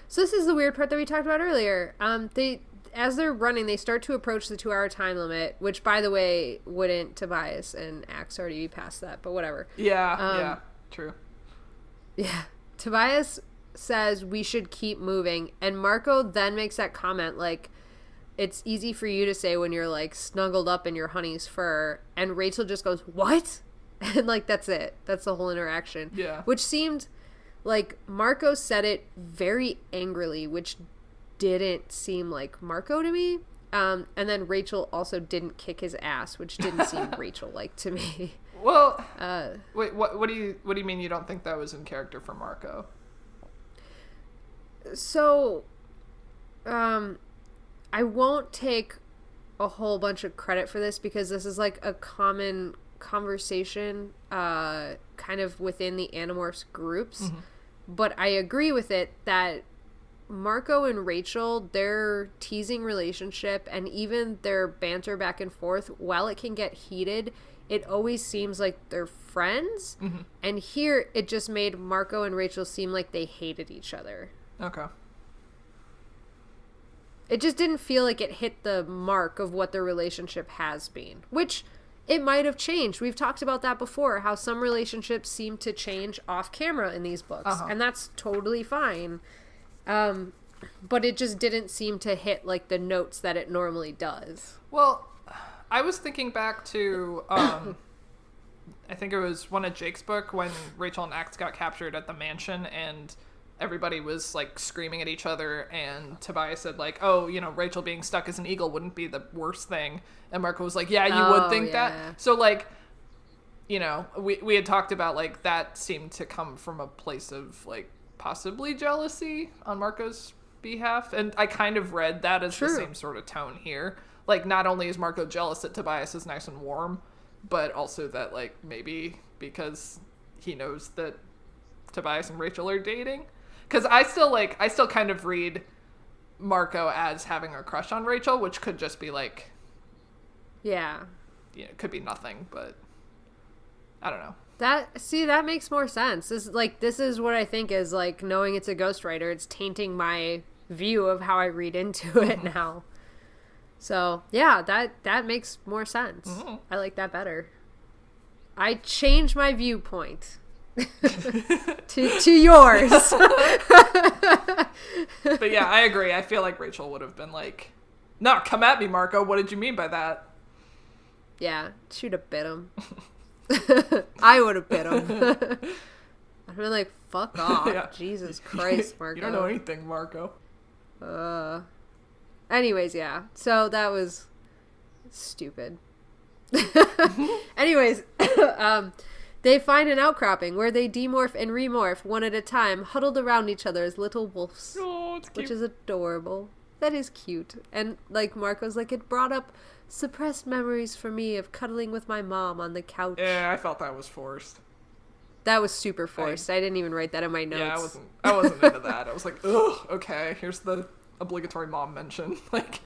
So this is the weird part that we talked about earlier. As they're running, they start to approach the 2-hour time limit, which, by the way, wouldn't Tobias and Axe already be past that, but whatever. Yeah, true. Yeah. Tobias says we should keep moving, and Marco then makes that comment, like, it's easy for you to say when you're, like, snuggled up in your honey's fur, and Rachel just goes, what? And, like, that's it. That's the whole interaction. Yeah. Which seemed like Marco said it very angrily, which didn't seem like Marco to me. And then Rachel also didn't kick his ass, which didn't seem Rachel-like to me. Well, wait, what do you mean you don't think that was in character for Marco? So, I won't take a whole bunch of credit for this because this is, like, a common conversation kind of within the Animorphs groups, but I agree with it that Marco and Rachel, their teasing relationship and even their banter back and forth, while it can get heated, it always seems like they're friends. And here it just made Marco and Rachel seem like they hated each other. Okay. It just didn't feel like it hit the mark of what their relationship has been, which it might have changed. We've talked about that before, how some relationships seem to change off camera in these books, and that's totally fine. But it just didn't seem to hit like the notes that it normally does. Well, I was thinking back to, I think it was one of Jake's book when Rachel and Axe got captured at the mansion and everybody was like screaming at each other, and Tobias said like, oh, you know, Rachel being stuck as an eagle wouldn't be the worst thing. And Marco was like, yeah, you would think that. So like, you know, we had talked about like that seemed to come from a place of like possibly jealousy on Marco's behalf. And I kind of read that as the same sort of tone here. Like, not only is Marco jealous that Tobias is nice and warm, but also that like maybe because he knows that Tobias and Rachel are dating. Because I still kind of read Marco as having a crush on Rachel, which could just be like, yeah, you know, it could be nothing, but I don't know. That makes more sense. This is what I think is like knowing it's a ghostwriter. It's tainting my view of how I read into it now. So yeah, that makes more sense. I like that better. I changed my viewpoint. to yours. But yeah, I agree. I feel like Rachel would have been like, no, come at me, Marco. What did you mean by that? Yeah, she'd have bit him. I would have bit him. I'd been like, fuck off. Yeah. Jesus Christ, Marco. You don't know anything, Marco. Anyways, yeah. So that was stupid. Anyways, they find an outcropping where they demorph and remorph one at a time, huddled around each other as little wolves. Oh, it's cute. Which is adorable. That is cute. And like Marco's like, it brought up suppressed memories for me of cuddling with my mom on the couch. Yeah, I felt that was forced. That was super forced. I didn't even write that in my notes. Yeah, I wasn't into that. I was like, ugh, okay, here's the obligatory mom mention. Like,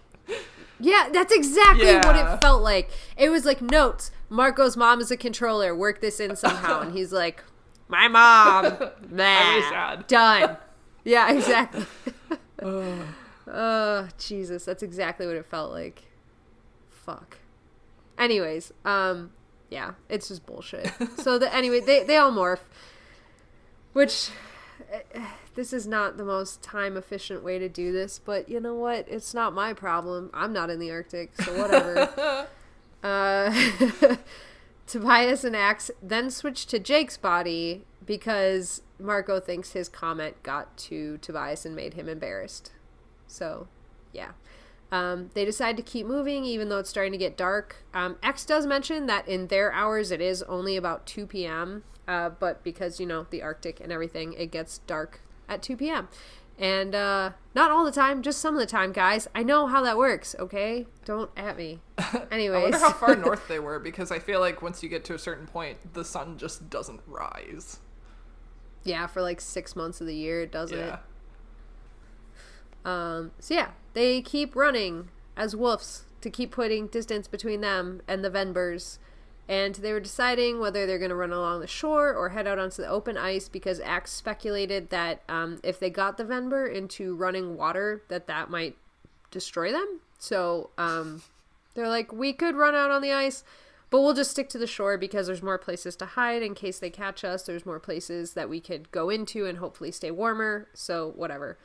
yeah, that's exactly what it felt like. It was like, notes, Marco's mom is a controller, work this in somehow. And he's like, my mom, nah, done. Yeah, exactly. Jesus, that's exactly what it felt like. Fuck. Anyways, yeah, it's just bullshit. So anyway, they all morph, which this is not the most time efficient way to do this, but you know what? It's not my problem. I'm not in the Arctic, so whatever. Tobias and Axe then switch to Jake's body because Marco thinks his comment got to Tobias and made him embarrassed. So, yeah. They decide to keep moving even though it's starting to get dark. X does mention that in their hours it is only about 2 p.m. But because, you know, the Arctic and everything, it gets dark at 2 p.m. And not all the time, just some of the time, guys. I know how that works, okay? Don't at me. Anyways. I wonder how far north they were, because I feel like once you get to a certain point, the sun just doesn't rise. Yeah, for like 6 months of the year, it doesn't. Yeah. So yeah, they keep running as wolves to keep putting distance between them and the Venbers. And they were deciding whether they're going to run along the shore or head out onto the open ice because Axe speculated that if they got the Venber into running water, that might destroy them. So they're like, we could run out on the ice, but we'll just stick to the shore because there's more places to hide in case they catch us. There's more places that we could go into and hopefully stay warmer. So whatever.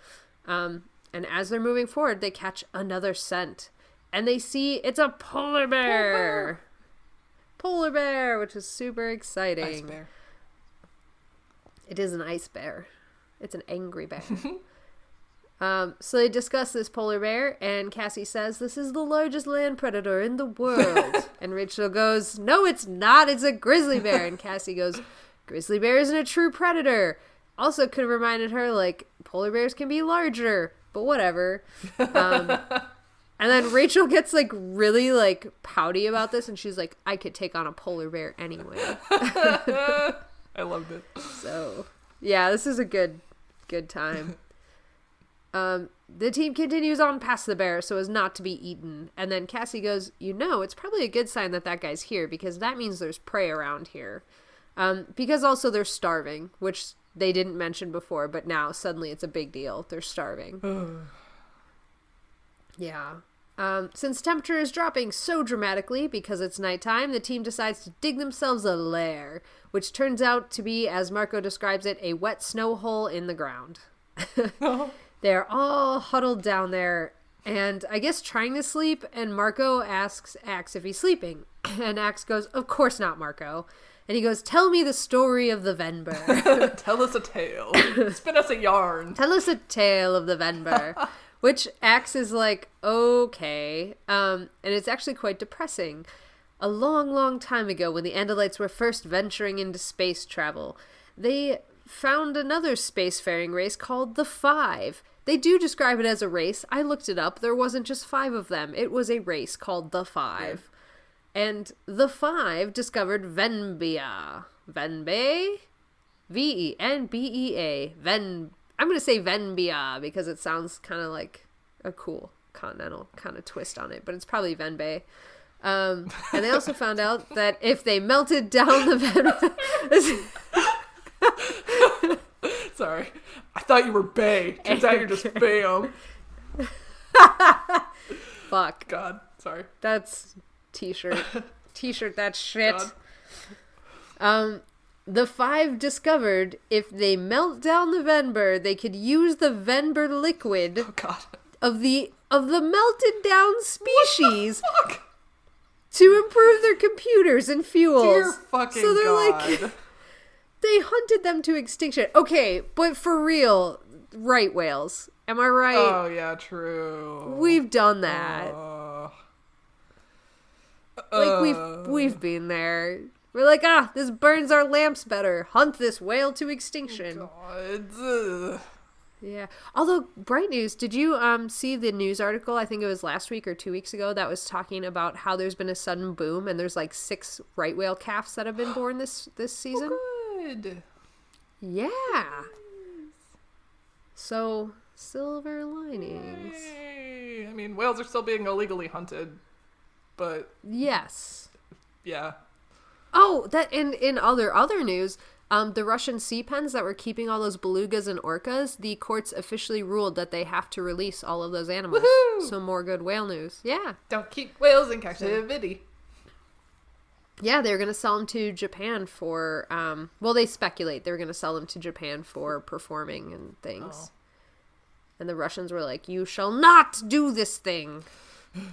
And as they're moving forward, they catch another scent. And they see it's a polar bear. Polar bear, which is super exciting. Ice bear. It is an ice bear. It's an angry bear. So they discuss this polar bear, and Cassie says, this is the largest land predator in the world. And Rachel goes, no, it's not. It's a grizzly bear. And Cassie goes, grizzly bear isn't a true predator. Also could have reminded her, like, polar bears can be larger. But whatever. And then Rachel gets, like, really, like, pouty about this, and she's like, I could take on a polar bear anyway. I loved it. So, yeah, this is a good time. The team continues on past the bear so as not to be eaten. And then Cassie goes, it's probably a good sign that guy's here, because that means there's prey around here. Because also they're starving, which they didn't mention before, but now suddenly it's a big deal. They're starving. Yeah. Since temperature is dropping so dramatically because it's nighttime, the team decides to dig themselves a lair, which turns out to be, as Marco describes it, a wet snow hole in the ground. They're all huddled down there, and I guess trying to sleep, and Marco asks Axe if he's sleeping. And Axe goes, of course not, Marco. And he goes, tell me the story of the Venber. Tell us a tale. Spin us a yarn. Tell us a tale of the Venber. Which Axe is like, okay. And it's actually quite depressing. A long, long time ago, when the Andalites were first venturing into space travel, they found another spacefaring race called the Five. They do describe it as a race. I looked it up. There wasn't just 5 of them. It was a race called the Five. Yeah. And the Five discovered Venbea. Venbe? Venbea. I'm going to say Venbea because it sounds kind of like a cool continental kind of twist on it, but it's probably Venbe. And they also found out that if they melted down the Sorry. I thought you were Bay. Turns out you're just Bayum. Fuck. God. Sorry. That's t-shirt. T-shirt that shit. The Five discovered if they melt down the Venber, they could use the Venber liquid of the melted down species to improve their computers and fuels. Dear fucking so they're God. like, they hunted them to extinction. Okay, but for real, right whales. Am I right? Oh yeah, true. We've done that. We've been there. We're like, this burns our lamps better. Hunt this whale to extinction. God. Yeah. Although, bright news, did you see the news article, I think it was last week or 2 weeks ago, that was talking about how there's been a sudden boom and there's like 6 right whale calves that have been born this season? Oh, good. Yeah. So, silver linings. Yay. I mean, whales are still being illegally hunted, but... Yes. Yeah. Oh, that in other news, the Russian sea pens that were keeping all those belugas and orcas, the courts officially ruled that they have to release all of those animals. Woohoo! So more good whale news. Yeah. Don't keep whales in captivity. Yeah, they're going to sell them to Japan for, they speculate they're going to sell them to Japan for performing and things. Oh. And the Russians were like, you shall not do this thing.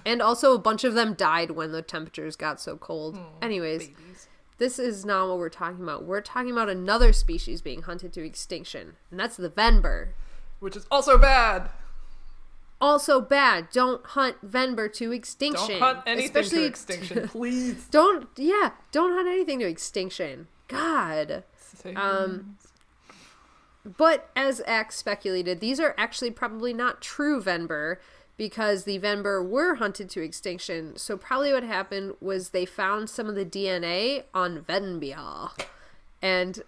And also a bunch of them died when the temperatures got so cold. Anyways, babies. This is not what we're talking about. We're talking about another species being hunted to extinction. And that's the Venber. Which is also bad. Also bad. Don't hunt Venber to extinction. Don't hunt anything to extinction, please. Don't hunt anything to extinction. God. But as Axe speculated, these are actually probably not true Venber, because the Venber were hunted to extinction. So probably what happened was they found some of the DNA on Venbea. And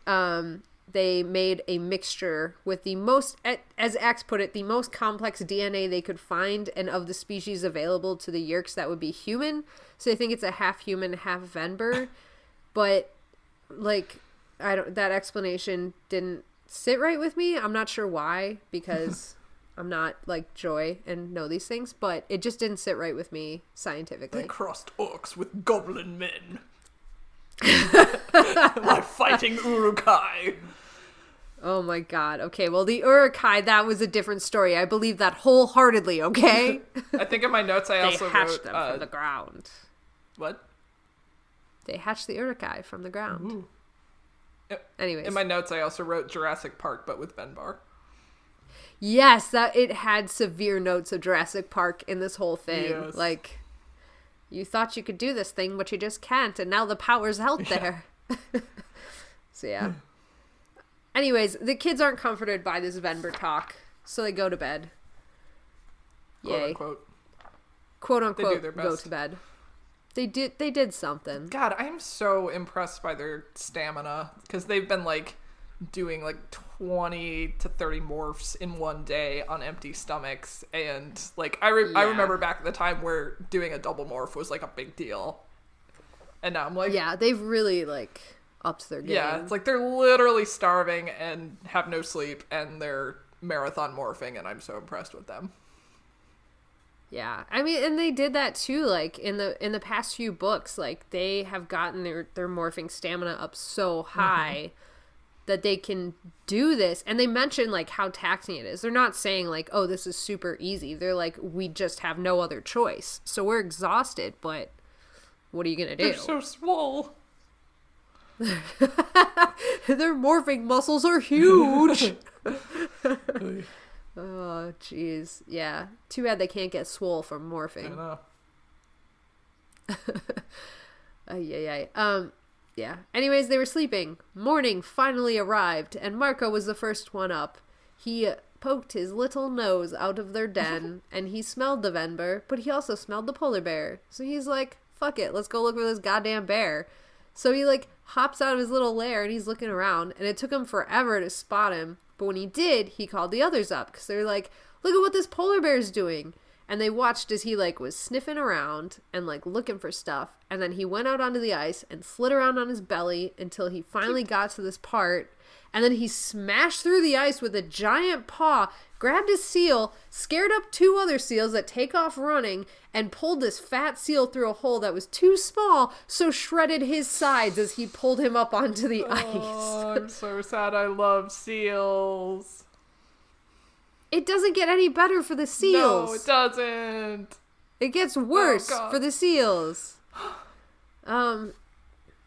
they made a mixture with the most, as Axe put it, the most complex DNA they could find, and of the species available to the Yeerks that would be human. So I think it's a half human, half Venber. But, like, that explanation didn't sit right with me. I'm not sure why, because... I'm not, like, Joy and know these things, but it just didn't sit right with me scientifically. They crossed orcs with goblin men. While fighting Urukai. Oh my god. Okay, well, the Urukai, that was a different story. I believe that wholeheartedly, okay? I think in my notes I also wrote... They hatched them from the ground. What? They hatched the Urukai from the ground. Ooh. Anyways. In my notes I also wrote Jurassic Park, but with Venbar. Yes, that it had severe notes of Jurassic Park in this whole thing. Yes. Like, you thought you could do this thing, but you just can't, and now the power's out there. So, yeah. Anyways, the kids aren't comforted by this Venber talk, so they go to bed. Quote Yay. unquote. quote They do unquote their go best. to bed. They did something. God, I am so impressed by their stamina, because they've been like doing like 20 to 30 morphs in one day on empty stomachs, and like I remember back at the time where doing a double morph was like a big deal, and now I'm like, yeah, they've really like upped their game. yeah, it's like they're literally starving and have no sleep, and they're marathon morphing, and I'm so impressed with them. Yeah, I mean, and they did that too. Like in the past few books, like they have gotten their morphing stamina up so high that they can do this. And they mention like how taxing it is. They're not saying like, oh, this is super easy. They're like, we just have no other choice. So we're exhausted, but what are you gonna do? They're so swole. Their morphing muscles are huge. Oh, jeez. Yeah. Too bad they can't get swole from morphing. I know. Yeah. Anyways, they were sleeping. Morning finally arrived, and Marco was the first one up. He poked his little nose out of their den, and he smelled the Venber, but he also smelled the polar bear. So he's like, fuck it, let's go look for this goddamn bear. So he like hops out of his little lair, and he's looking around, and it took him forever to spot him. But when he did, he called the others up, because they're like, look at what this polar bear's doing. And they watched as he like was sniffing around and like looking for stuff. And then he went out onto the ice and slid around on his belly until he finally got to this part. And then he smashed through the ice with a giant paw, grabbed a seal, scared up 2 other seals that take off running, and pulled this fat seal through a hole that was too small, so shredded his sides as he pulled him up onto the ice. Oh, I'm so sad. I love seals. It doesn't get any better for the seals. No, it doesn't. It gets worse for the seals.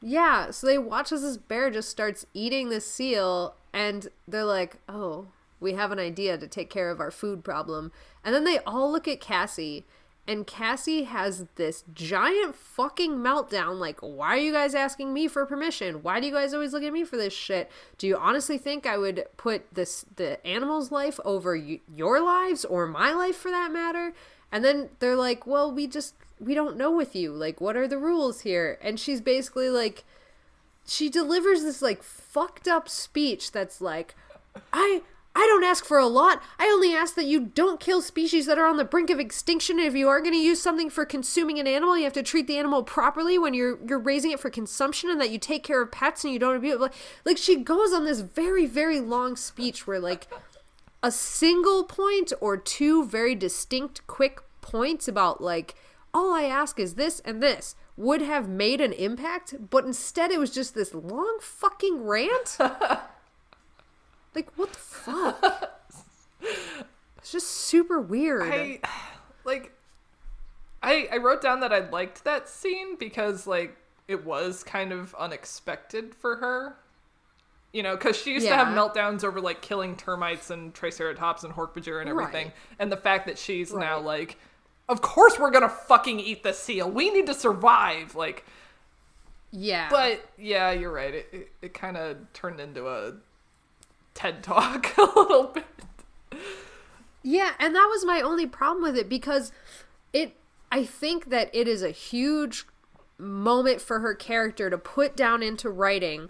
Yeah, so they watch as this bear just starts eating the seal, and they're like, oh, we have an idea to take care of our food problem. And then they all look at Cassie, and Cassie has this giant fucking meltdown, like, why are you guys asking me for permission? Why do you guys always look at me for this shit? Do you honestly think I would put the animal's life over your lives, or my life for that matter? And then they're like, well, we don't know with you. Like, what are the rules here? And she's basically like, she delivers this like fucked up speech that's like, I don't ask for a lot. I only ask that you don't kill species that are on the brink of extinction. And if you are going to use something for consuming an animal, you have to treat the animal properly when you're raising it for consumption, and that you take care of pets and you don't abuse it. Like she goes on this very, very long speech where like a single point or 2 very distinct quick points about like, all I ask is this and this would have made an impact, but instead it was just this long fucking rant. Like, what the fuck? It's just super weird. I wrote down that I liked that scene because, like, it was kind of unexpected for her. You know, because she used to have meltdowns over, like, killing termites and triceratops and hork-bajir and everything. Right. And the fact that she's now, like, of course we're gonna fucking eat the seal. We need to survive. Like, yeah. But, yeah, you're right. It kind of turned into a TED Talk a little bit. Yeah, and that was my only problem with it, because I think that it is a huge moment for her character to put down into writing.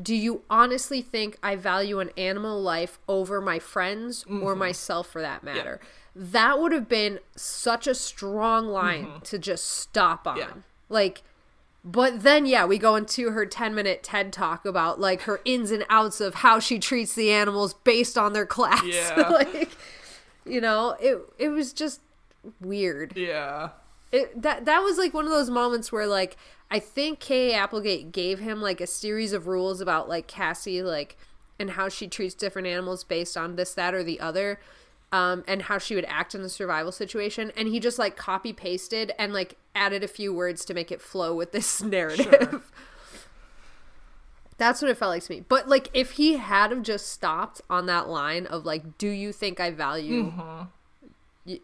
Do you honestly think I value an animal life over my friends or myself, for that matter? Yeah. That would have been such a strong line to just stop on. Yeah. Like, but then, yeah, we go into her 10-minute TED Talk about, like, her ins and outs of how she treats the animals based on their class. Yeah. Like, you know, it was just weird. Yeah. That was, like, one of those moments where, like, I think Kay Applegate gave him, like, a series of rules about, like, Cassie, like, and how she treats different animals based on this, that, or the other. And how she would act in the survival situation. And he just, like, copy-pasted and, like, added a few words to make it flow with this narrative. Sure. That's what it felt like to me. But, like, if he had have just stopped on that line of, like, do you think I value...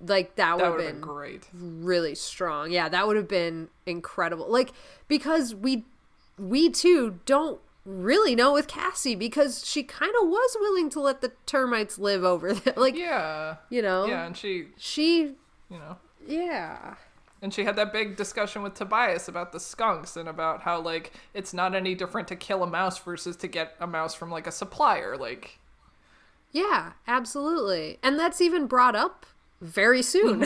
Like, that would have been great. Really strong. Yeah, that would have been incredible. Like, because we too don't really know with Cassie, because she kind of was willing to let the termites live over there. Like, yeah, you know, yeah, and she, you know, yeah, And she had that big discussion with Tobias about the skunks and about how, like, it's not any different to kill a mouse versus to get a mouse from, like, a supplier. Like, yeah, absolutely. And that's even brought up very soon.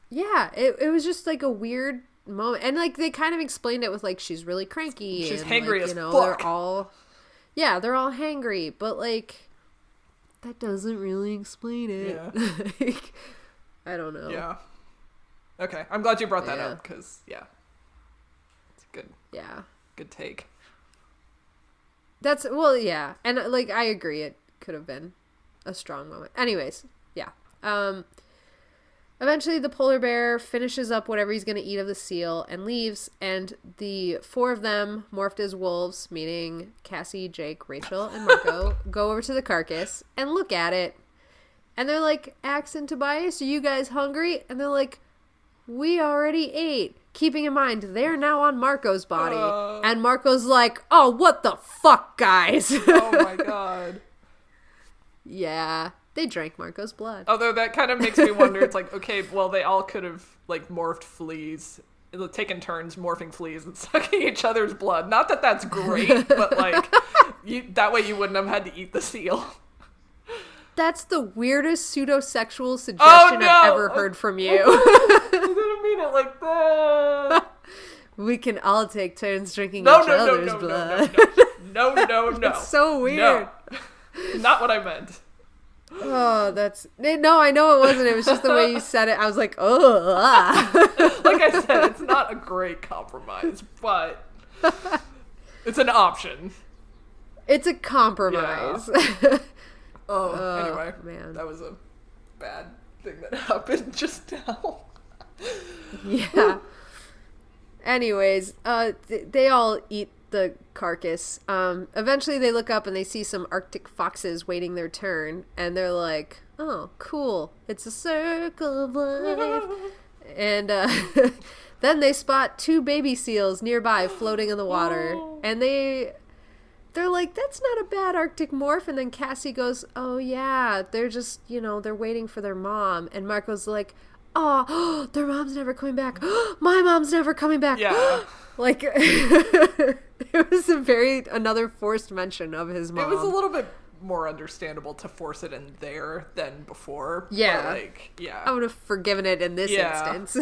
Yeah, it was just, like, a weird moment. And, like, they kind of explained it with, like, she's really cranky. She's and, hangry like, as fuck. They're all hangry. But, like, that doesn't really explain it. Yeah. Like, I don't know. Yeah. Okay, I'm glad you brought that up, because, it's a good, good take. And, like, I agree, it could have been a strong moment. Anyways, yeah. Eventually, the polar bear finishes up whatever he's going to eat of the seal and leaves, and the 4 of them, morphed as wolves, meaning Cassie, Jake, Rachel, and Marco, go over to the carcass and look at it. And they're like, Axe and Tobias, are you guys hungry? And they're like, we already ate. Keeping in mind, they're now on Marco's body. And Marco's like, oh, what the fuck, guys? Oh my god. Yeah, they drank Marco's blood. Although that kind of makes me wonder, it's like, okay, well, they all could have, like, morphed fleas, taken turns morphing fleas and sucking each other's blood. Not that that's great, but, like, that way you wouldn't have had to eat the seal. That's the weirdest pseudo-sexual suggestion I've ever heard from you. I didn't mean it like that. We can all take turns drinking each other's blood. No. It's so weird. No. Not what I meant. Oh, no, I know it wasn't. It was just the way you said it. I was like, oh. Like I said, it's not a great compromise, but it's an option. It's a compromise. Yeah. Anyway, man. That was a bad thing that happened just now. Yeah. Anyways, they all eat the carcass. Eventually they look up and they see some Arctic foxes waiting their turn, and they're like, oh, cool. It's a circle of life. And then they spot 2 baby seals nearby floating in the water, and they're like, that's not a bad Arctic morph. And then Cassie goes, oh yeah, they're just, they're waiting for their mom. And Marco's like, oh, their mom's never coming back. My mom's never coming back. Yeah. Like, it was another forced mention of his mom. It was a little bit more understandable to force it in there than before. Yeah. But, like, yeah. I would have forgiven it in this instance.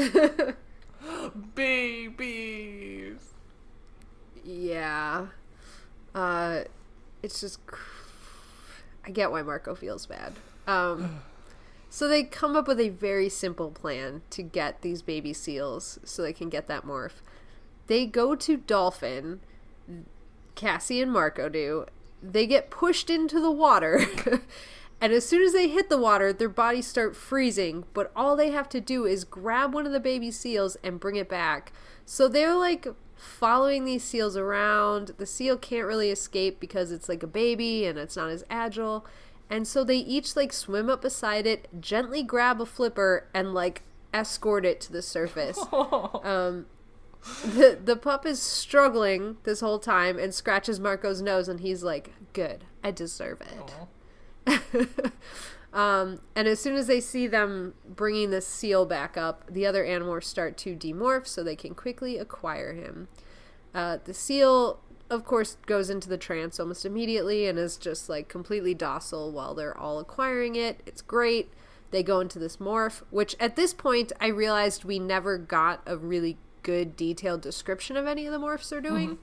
Babies. Yeah. It's just, I get why Marco feels bad. So they come up with a very simple plan to get these baby seals so they can get that morph. They go to Dolphin, Cassie and Marco do. They get pushed into the water, and as soon as they hit the water, their bodies start freezing, but all they have to do is grab one of the baby seals and bring it back. So they're like following these seals around. The seal can't really escape because it's like a baby and it's not as agile. And so they each like swim up beside it, gently grab a flipper, and like escort it to the surface. The pup is struggling this whole time and scratches Marco's nose, and he's like, good, I deserve it. And as soon as they see them bringing the seal back up, the other animorphs start to demorph so they can quickly acquire him. The seal, of course, goes into the trance almost immediately and is just like completely docile while they're all acquiring it. It's great. They go into this morph, which at this point I realized we never got a really good detailed description of any of the morphs they're doing. Mm-hmm.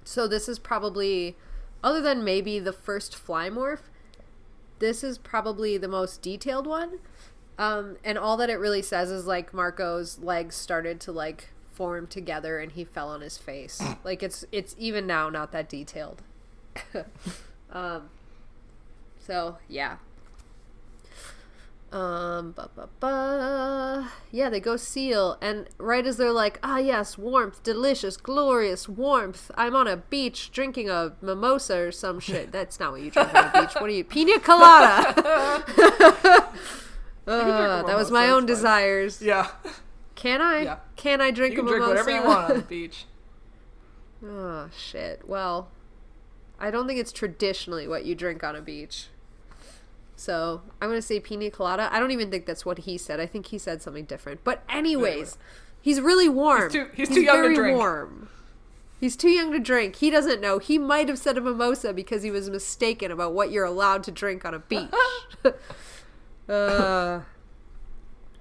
So this is probably, other than maybe the first fly morph, this is probably the most detailed one. And all that it really says is like Marco's legs started to like form together and he fell on his face. Like it's even now not that detailed. So yeah. Yeah, they go seal, and right as they're like, ah yes, warmth, delicious, glorious warmth, I'm on a beach drinking a mimosa or some shit. That's not what you drink on a beach. What are you, pina colada? That was my own desires. Yeah. Can I? Yeah. Can I drink a mimosa? You can drink whatever you want on the beach. Oh shit. Well, I don't think it's traditionally what you drink on a beach. So I'm going to say pina colada. I don't even think that's what he said. I think he said something different. But anyways, he's really warm. He's too young to drink. Warm. He's too young to drink. He doesn't know. He might have said a mimosa because he was mistaken about what you're allowed to drink on a beach.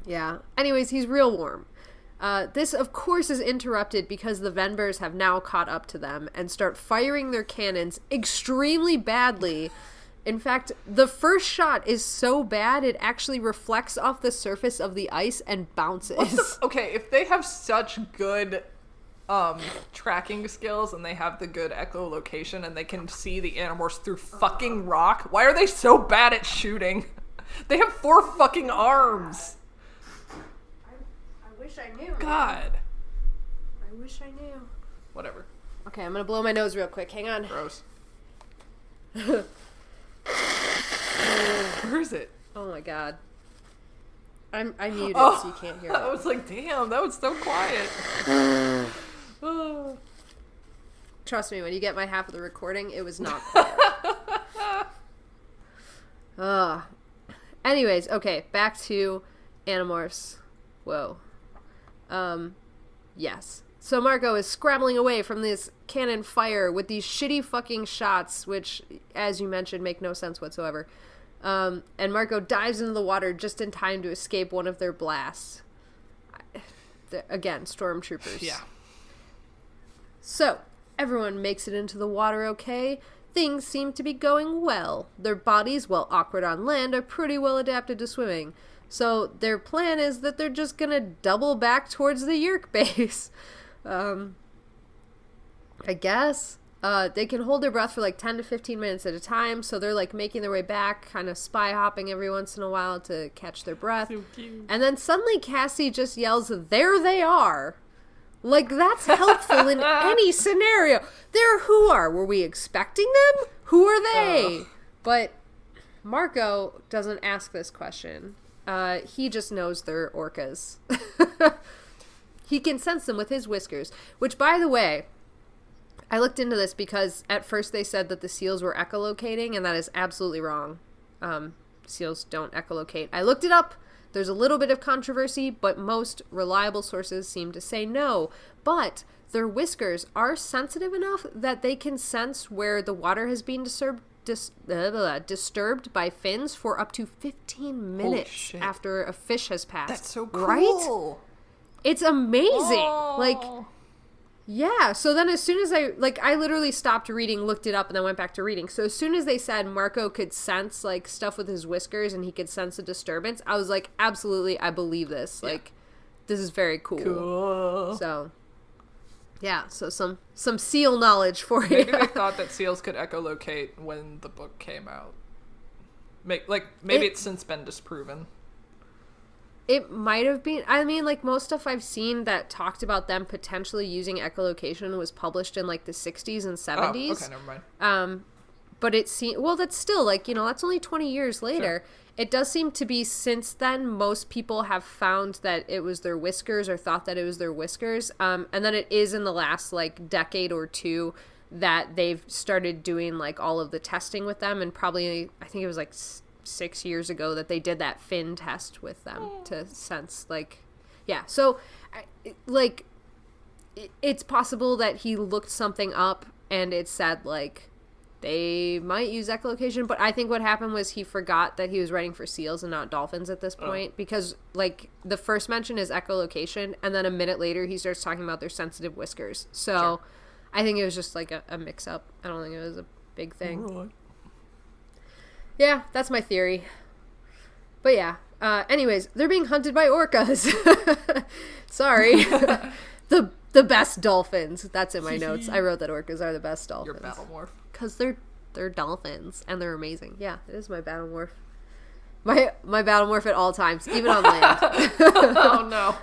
Yeah. Anyways, he's real warm. This, of course, is interrupted because the Venbers have now caught up to them and start firing their cannons extremely badly. In fact, the first shot is so bad it actually reflects off the surface of the ice and bounces. Okay, if they have such good tracking skills and they have the good echolocation and they can see the Animorphs through fucking rock, why are they so bad at shooting? They have 4 fucking arms. I wish I knew. God. I wish I knew. Whatever. Okay, I'm gonna blow my nose real quick. Hang on. Gross. Where is it? Oh my god. I muted so you can't hear it. I was like, damn, that was so quiet. Trust me, when you get my half of the recording, it was not quiet. Anyways, okay, back to Animorphs. Whoa. Yes. So Marco is scrambling away from this cannon fire with these shitty fucking shots, which, as you mentioned, make no sense whatsoever. And Marco dives into the water just in time to escape one of their blasts. Again, stormtroopers. Yeah. So, everyone makes it into the water okay. Things seem to be going well. Their bodies, while awkward on land, are pretty well adapted to swimming. So, their plan is that they're just gonna double back towards the Yerk base. I guess. They can hold their breath for like 10 to 15 minutes at a time, so they're like making their way back, kind of spy hopping every once in a while to catch their breath. So cute. And then suddenly Cassie just yells, "There they are!" Like, that's helpful in any scenario. There who are? Were we expecting them? Who are they? But Marco doesn't ask this question. He just knows they're orcas. He can sense them with his whiskers, which, by the way, I looked into this because at first they said that the seals were echolocating, and that is absolutely wrong. Seals don't echolocate. I looked it up. There's a little bit of controversy, but most reliable sources seem to say no. But their whiskers are sensitive enough that they can sense where the water has been disturbed by fins for up to 15 minutes after a fish has passed. That's so cool. Right? It's amazing. Oh. Like, yeah. So then as soon as I literally stopped reading, looked it up, and then went back to reading. So as soon as they said Marco could sense, like, stuff with his whiskers and he could sense a disturbance, I was like, absolutely, I believe this. Yeah. Like, this is very cool. Cool. So, yeah. So some seal knowledge for you. Maybe they thought that seals could echolocate when the book came out. Maybe it's since been disproven. It might have been. I mean, like, most stuff I've seen that talked about them potentially using echolocation was published in, like, the 60s and 70s. Oh, okay, never mind. But it seems... Well, that's still, like, you know, that's only 20 years later. Sure. It does seem to be, since then, most people have found that it was their whiskers or thought that it was their whiskers. And then it is in the last, like, decade or two that they've started doing, like, all of the testing with them. And probably, I think it was, like... 6 years ago that they did that fin test with them to sense, like, yeah. So, like, it's possible that he looked something up and it said, like, they might use echolocation, but I think what happened was he forgot that he was writing for seals and not dolphins at this point, because, like, the first mention is echolocation, and then a minute later he starts talking about their sensitive whiskers. So, sure. I think it was just, like, a mix-up. I don't think it was a big thing. Right. Yeah, that's my theory. But yeah. Anyways, they're being hunted by orcas. Sorry. the best dolphins. That's in my notes. I wrote that orcas are the best dolphins. Your battle morph. Because they're dolphins and they're amazing. Yeah, it is my battle morph. My battle morph at all times, even on land. Oh no.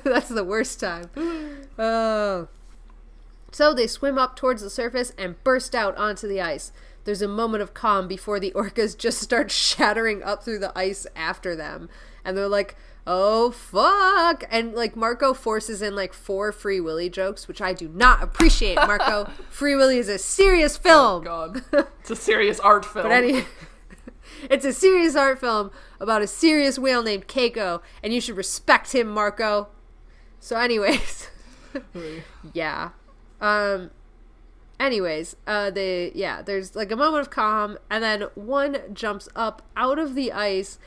That's the worst time. Oh. So they swim up towards the surface and burst out onto the ice. There's a moment of calm before the orcas just start shattering up through the ice after them. And they're like, oh, fuck. And, like, Marco forces in, like, 4 Free Willy jokes, which I do not appreciate, Marco. Free Willy is a serious film. Oh, God. It's a serious art film. But it's a serious art film about a serious whale named Keiko, and you should respect him, Marco. So, anyways. Yeah. Anyways, there's, like, a moment of calm, and then one jumps up out of the ice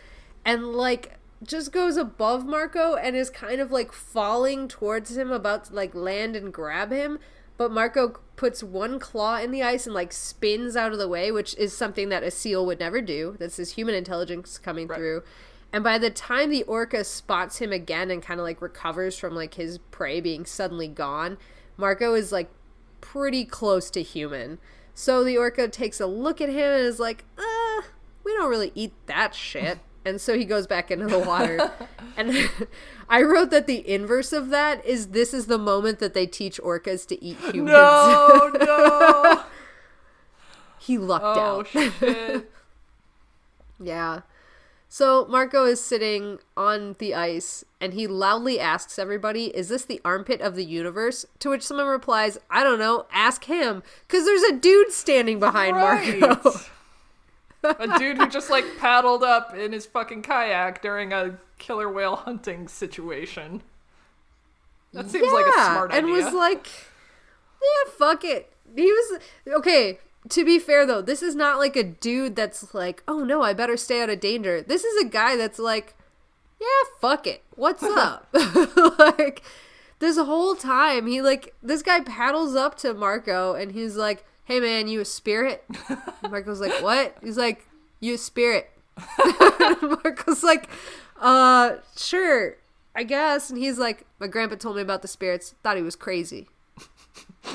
and, like, just goes above Marco and is kind of like falling towards him, about to like land and grab him, but Marco puts one claw in the ice and like spins out of the way, which is something that a seal would never do. That's his human intelligence coming through. And by the time the orca spots him again and kind of like recovers from like his prey being suddenly gone, Marco is like pretty close to human. So the orca takes a look at him and is like, we don't really eat that shit. And so he goes back into the water. And I wrote that the inverse of that is this is the moment that they teach orcas to eat humans. No. He lucked out. Oh, shit. Yeah. So Marco is sitting on the ice, and he loudly asks everybody, is this the armpit of the universe? To which someone replies, I don't know, ask him. Because there's a dude standing behind Marco. A dude who just, like, paddled up in his fucking kayak during a killer whale hunting situation. That seems like a smart idea. And was like, yeah, fuck it. He was, okay, to be fair, though, this is not, like, a dude that's like, oh, no, I better stay out of danger. This is a guy that's like, yeah, fuck it. What's up? Like, this whole time, this guy paddles up to Marco, and he's like, hey man, you a spirit? And Marco's like, what? He's like, you a spirit? Marco's like, sure, I guess. And he's like, my grandpa told me about the spirits, thought he was crazy.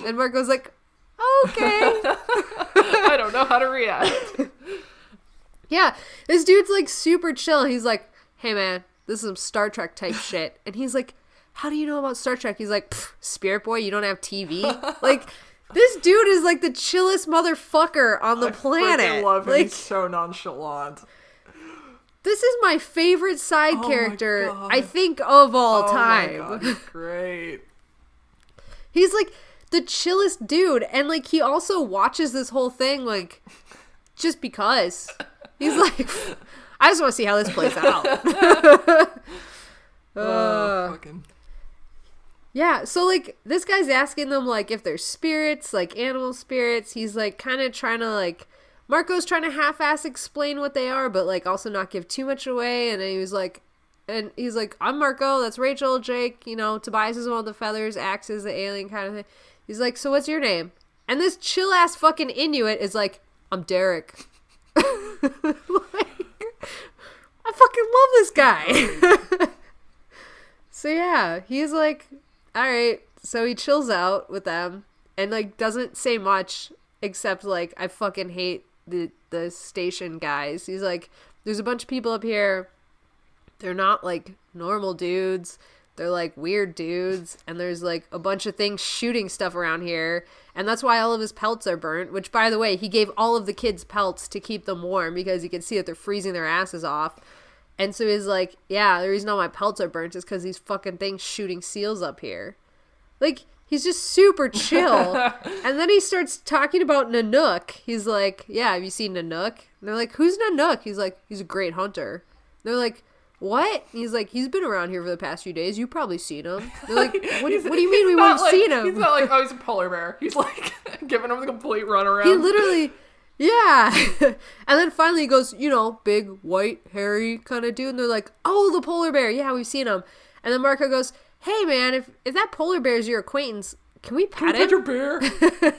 And Marco's like, okay. I don't know how to react. Yeah, this dude's like super chill. He's like, hey man, this is some Star Trek type shit. And he's like, how do you know about Star Trek? He's like, spirit boy, you don't have TV? Like, this dude is like the chillest motherfucker on the planet. I love him. Like, he's so nonchalant. This is my favorite side character, I think, of all time. Oh my God, great. He's like the chillest dude, and like he also watches this whole thing like just because. He's like, I just want to see how this plays out. Fucking. Yeah, so, like, this guy's asking them, like, if they're spirits, like, animal spirits. He's, like, kind of trying to, like, Marco's trying to half-ass explain what they are, but, like, also not give too much away. And then he's like, I'm Marco, that's Rachel, Jake, you know, Tobias is one of the feathers, Axe is the alien kind of thing. He's like, so what's your name? And this chill-ass fucking Inuit is like, I'm Derek. Like, I fucking love this guy. So, yeah, he's like, all right, so he chills out with them and, like, doesn't say much except, like, I fucking hate the station guys. He's like, there's a bunch of people up here. They're not, like, normal dudes. They're, like, weird dudes. And there's, like, a bunch of things shooting stuff around here. And that's why all of his pelts are burnt, which, by the way, he gave all of the kids pelts to keep them warm because he could see that they're freezing their asses off. And so he's like, yeah, the reason all my pelts are burnt is because these fucking things shooting seals up here. Like, he's just super chill. And then he starts talking about Nanook. He's like, yeah, have you seen Nanook? And they're like, who's Nanook? He's like, he's a great hunter. And they're like, what? And he's like, he's been around here for the past few days. You've probably seen him. They're like, what do you mean we would have seen him? He's not like, oh, he's a polar bear. He's like giving him the complete runaround. He literally... Yeah. And then finally he goes, you know, big, white, hairy kind of dude. And they're like, oh, the polar bear. Yeah, we've seen him. And then Marco goes, hey, man, if that polar bear is your acquaintance, can we pet him? Can we pet your bear?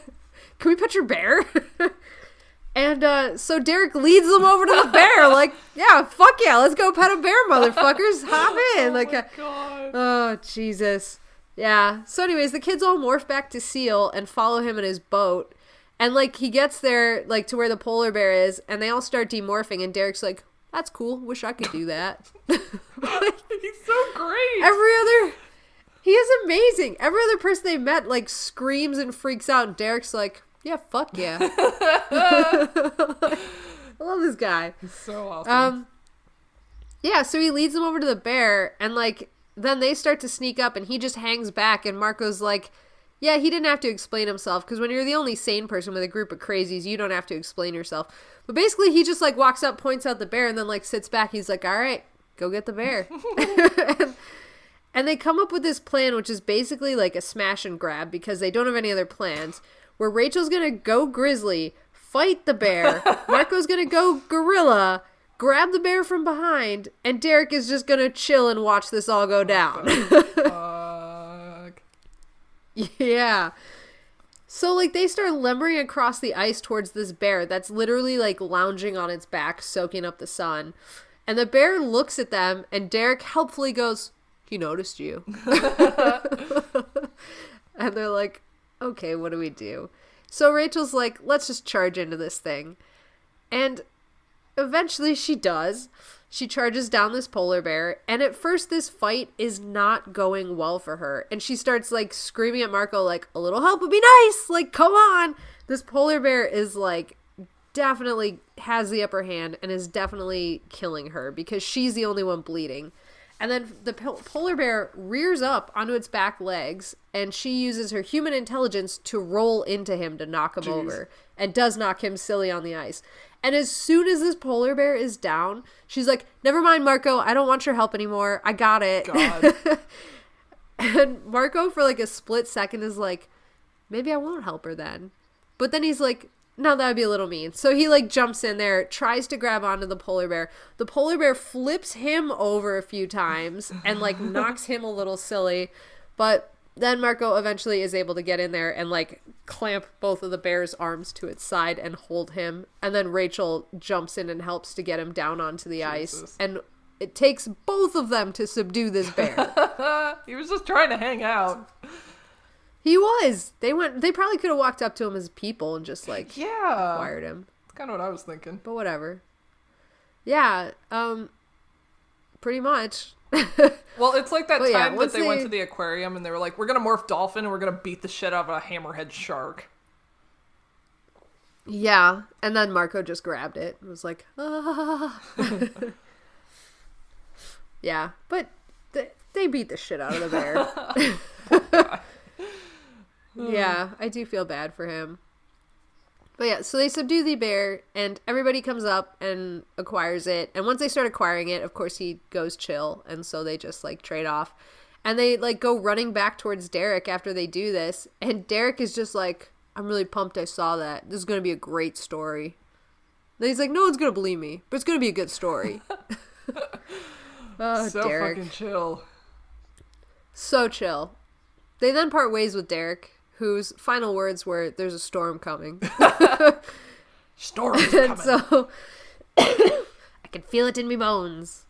Can we pet your bear? And so Derek leads them over to the bear. Like, yeah, fuck yeah, let's go pet a bear, motherfuckers. Hop in. Oh, my God. Oh, Jesus. Yeah. So anyways, the kids all morph back to Seal and follow him in his boat. And, like, he gets there, like, to where the polar bear is, and they all start demorphing, and Derek's like, that's cool. Wish I could do that. Like, he's so great. He is amazing. Every other person they met, like, screams and freaks out, and Derek's like, yeah, fuck yeah. I love this guy. He's so awesome. Yeah, so he leads them over to the bear, and, like, then they start to sneak up, and he just hangs back, and Marco's like, yeah, he didn't have to explain himself, because when you're the only sane person with a group of crazies, you don't have to explain yourself. But basically, he just, like, walks up, points out the bear, and then, like, sits back. He's like, all right, go get the bear. and they come up with this plan, which is basically, like, a smash and grab, because they don't have any other plans, where Rachel's gonna go grizzly, fight the bear, Marco's gonna go gorilla, grab the bear from behind, and Derek is just gonna chill and watch this all go down. Yeah. So, like, they start lumbering across the ice towards this bear that's literally, like, lounging on its back, soaking up the sun. And the bear looks at them, and Derek helpfully goes, he noticed you. And they're like, okay, what do we do? So Rachel's like, let's just charge into this thing. And eventually she does. She charges down this polar bear, and at first this fight is not going well for her. And she starts, like, screaming at Marco, like, a little help would be nice! Like, come on! This polar bear is, like, definitely has the upper hand and is definitely killing her because she's the only one bleeding. And then the polar bear rears up onto its back legs, and she uses her human intelligence to roll into him to knock him over, and does knock him silly on the ice. And as soon as this polar bear is down, she's like, never mind, Marco, I don't want your help anymore. I got it. God. And Marco, for like a split second, is like, maybe I won't help her then. But then he's like, no, that would be a little mean. So he, like, jumps in there, tries to grab onto the polar bear. The polar bear flips him over a few times and, like, knocks him a little silly. But then Marco eventually is able to get in there and, like, clamp both of the bear's arms to its side and hold him. And then Rachel jumps in and helps to get him down onto the ice. And it takes both of them to subdue this bear. He was just trying to hang out. He was. They probably could have walked up to him as people and just, like, acquired him. That's kind of what I was thinking. But whatever. Yeah, pretty much. Well, it's like that time that they went to the aquarium and they were like, we're going to morph dolphin and we're going to beat the shit out of a hammerhead shark. Yeah, and then Marco just grabbed it and was like, ah. Yeah, but they beat the shit out of the bear. Poor guy. Yeah, I do feel bad for him. But yeah, so they subdue the bear, and everybody comes up and acquires it. And once they start acquiring it, of course, he goes chill, and so they just, like, trade off. And they, like, go running back towards Derek after they do this. And Derek is just like, I'm really pumped I saw that. This is going to be a great story. And he's like, no one's going to believe me, but it's going to be a good story. Oh, so Derek. fucking chill. So chill. They then part ways with Derek, whose final words were, there's a storm coming. Storm's coming. So, I can feel it in me bones.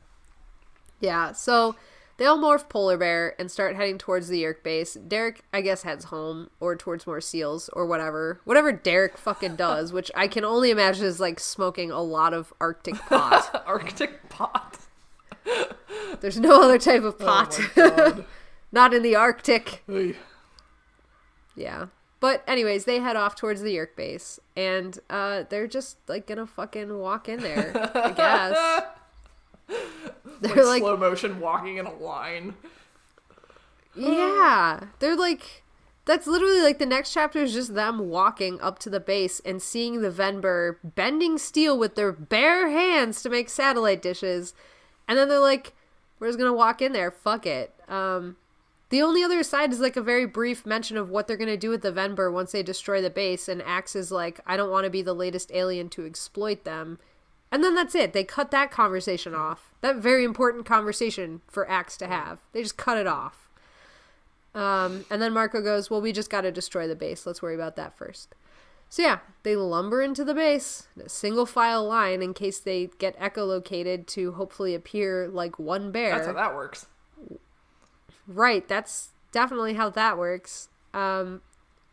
Yeah, so they all morph polar bear and start heading towards the Erek base. Derek, I guess, heads home or towards more seals or whatever. Whatever Derek fucking does, which I can only imagine is, like, smoking a lot of Arctic pot. Arctic pot. There's no other type of pot. Oh my God. Not in the Arctic. Hey. Yeah. But anyways, they head off towards the Erek base, and they're just, like, gonna fucking walk in there, I guess. They're like slow motion walking in a line. Yeah. They're like, that's literally, like, the next chapter is just them walking up to the base and seeing the Venber bending steel with their bare hands to make satellite dishes. And then they're like, we're just gonna walk in there. Fuck it. The only other side is, like, a very brief mention of what they're going to do with the Venber once they destroy the base, and Axe is like, I don't want to be the latest alien to exploit them. And then that's it. They cut that conversation off. That very important conversation for Axe to have. They just cut it off. And then Marco goes, well, we just got to destroy the base. Let's worry about that first. So yeah, they lumber into the base in a single file line in case they get echolocated to hopefully appear like one bear. That's how that works. Right, that's definitely how that works. But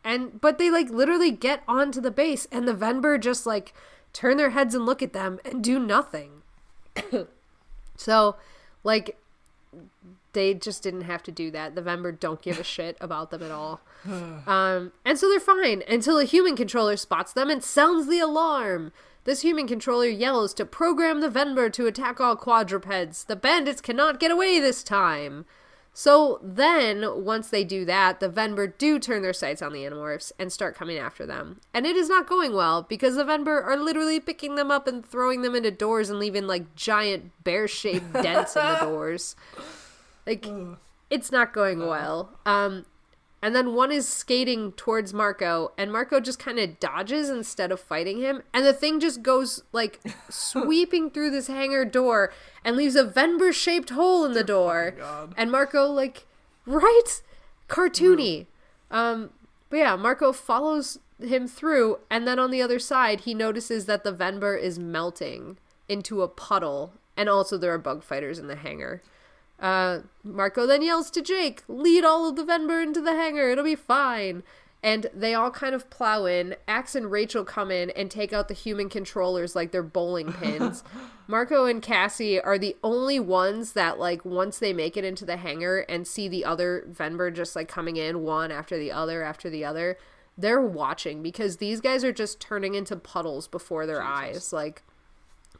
they, like, literally get onto the base, and the Venber just, like, turn their heads and look at them and do nothing. So, like, they just didn't have to do that. The Venber don't give a shit about them at all. And so they're fine until a human controller spots them and sounds the alarm. This human controller yells to program the Venber to attack all quadrupeds. The bandits cannot get away this time. So then, once they do that, the Venber do turn their sights on the Animorphs and start coming after them. And it is not going well, because the Venber are literally picking them up and throwing them into doors and leaving, like, giant bear-shaped dents in the doors. Like, it's not going well. And then one is skating towards Marco, and Marco just kind of dodges instead of fighting him. And the thing just goes, like, sweeping through this hangar door and leaves a Venber-shaped hole in the door. And Marco, like, right? Cartoony. But yeah, Marco follows him through, and then on the other side, he notices that the Venber is melting into a puddle. And also there are bug fighters in the hangar. Marco then yells to Jake, lead all of the Venber into the hangar, it'll be fine. And they all kind of plow in. Axe and Rachel come in and take out the human controllers like they're bowling pins. Marco and Kaycie are the only ones that, like, once they make it into the hangar and see the other Venber just, like, coming in one after the other, they're watching, because these guys are just turning into puddles before their eyes. Like,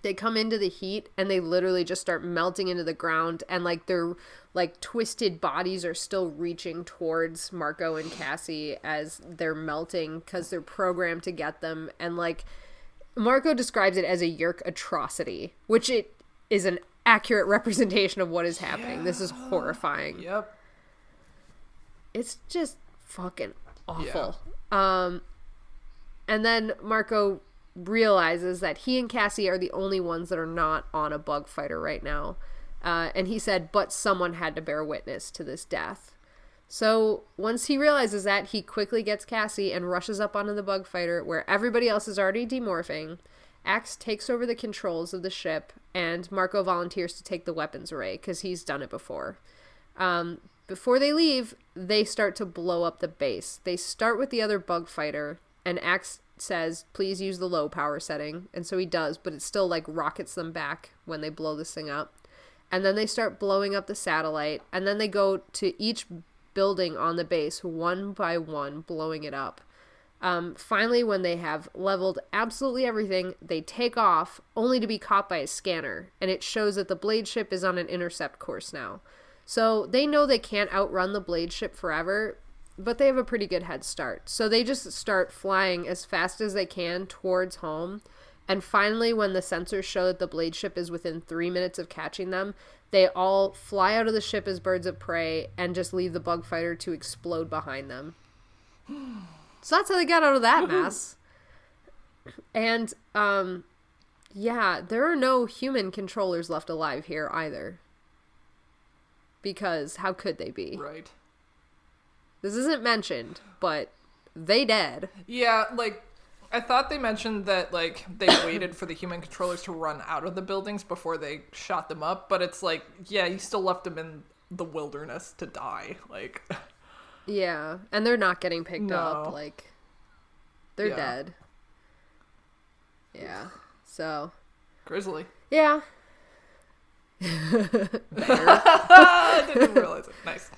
they come into the heat and they literally just start melting into the ground, and like their like twisted bodies are still reaching towards Marco and Kaycie as they're melting because they're programmed to get them. And like Marco describes it as a Yerk atrocity, which it is an accurate representation of what is happening. Yeah. This is horrifying. Yep. It's just fucking awful. Yeah. And then Marco realizes that he and Kaycie are the only ones that are not on a bug fighter right now. And he said, but someone had to bear witness to this death. So once he realizes that, he quickly gets Kaycie and rushes up onto the bug fighter where everybody else is already demorphing. Axe takes over the controls of the ship, and Marco volunteers to take the weapons array because he's done it before. Before they leave, they start to blow up the base. They start with the other bug fighter, and Axe says, please use the low power setting. And so he does, but it still like rockets them back when they blow this thing up. And then they start blowing up the satellite, and then they go to each building on the base one by one, blowing it up. Finally, when they have leveled absolutely everything, they take off, only to be caught by a scanner, and it shows that the blade ship is on an intercept course now. So they know they can't outrun the blade ship forever, but they have a pretty good head start. So they just start flying as fast as they can towards home. And finally, when the sensors show that the blade ship is within 3 minutes of catching them, they all fly out of the ship as birds of prey and just leave the bug fighter to explode behind them. So that's how they got out of that mess. And, yeah, there are no human controllers left alive here either. Because how could they be? Right. This isn't mentioned, but they dead. Yeah, like, I thought they mentioned that, like, they waited for the human controllers to run out of the buildings before they shot them up, but it's like, yeah, you still left them in the wilderness to die, like. Yeah, and they're not getting picked up, like, they're dead. Yeah, so. Grizzly. Yeah. I didn't realize it. Nice.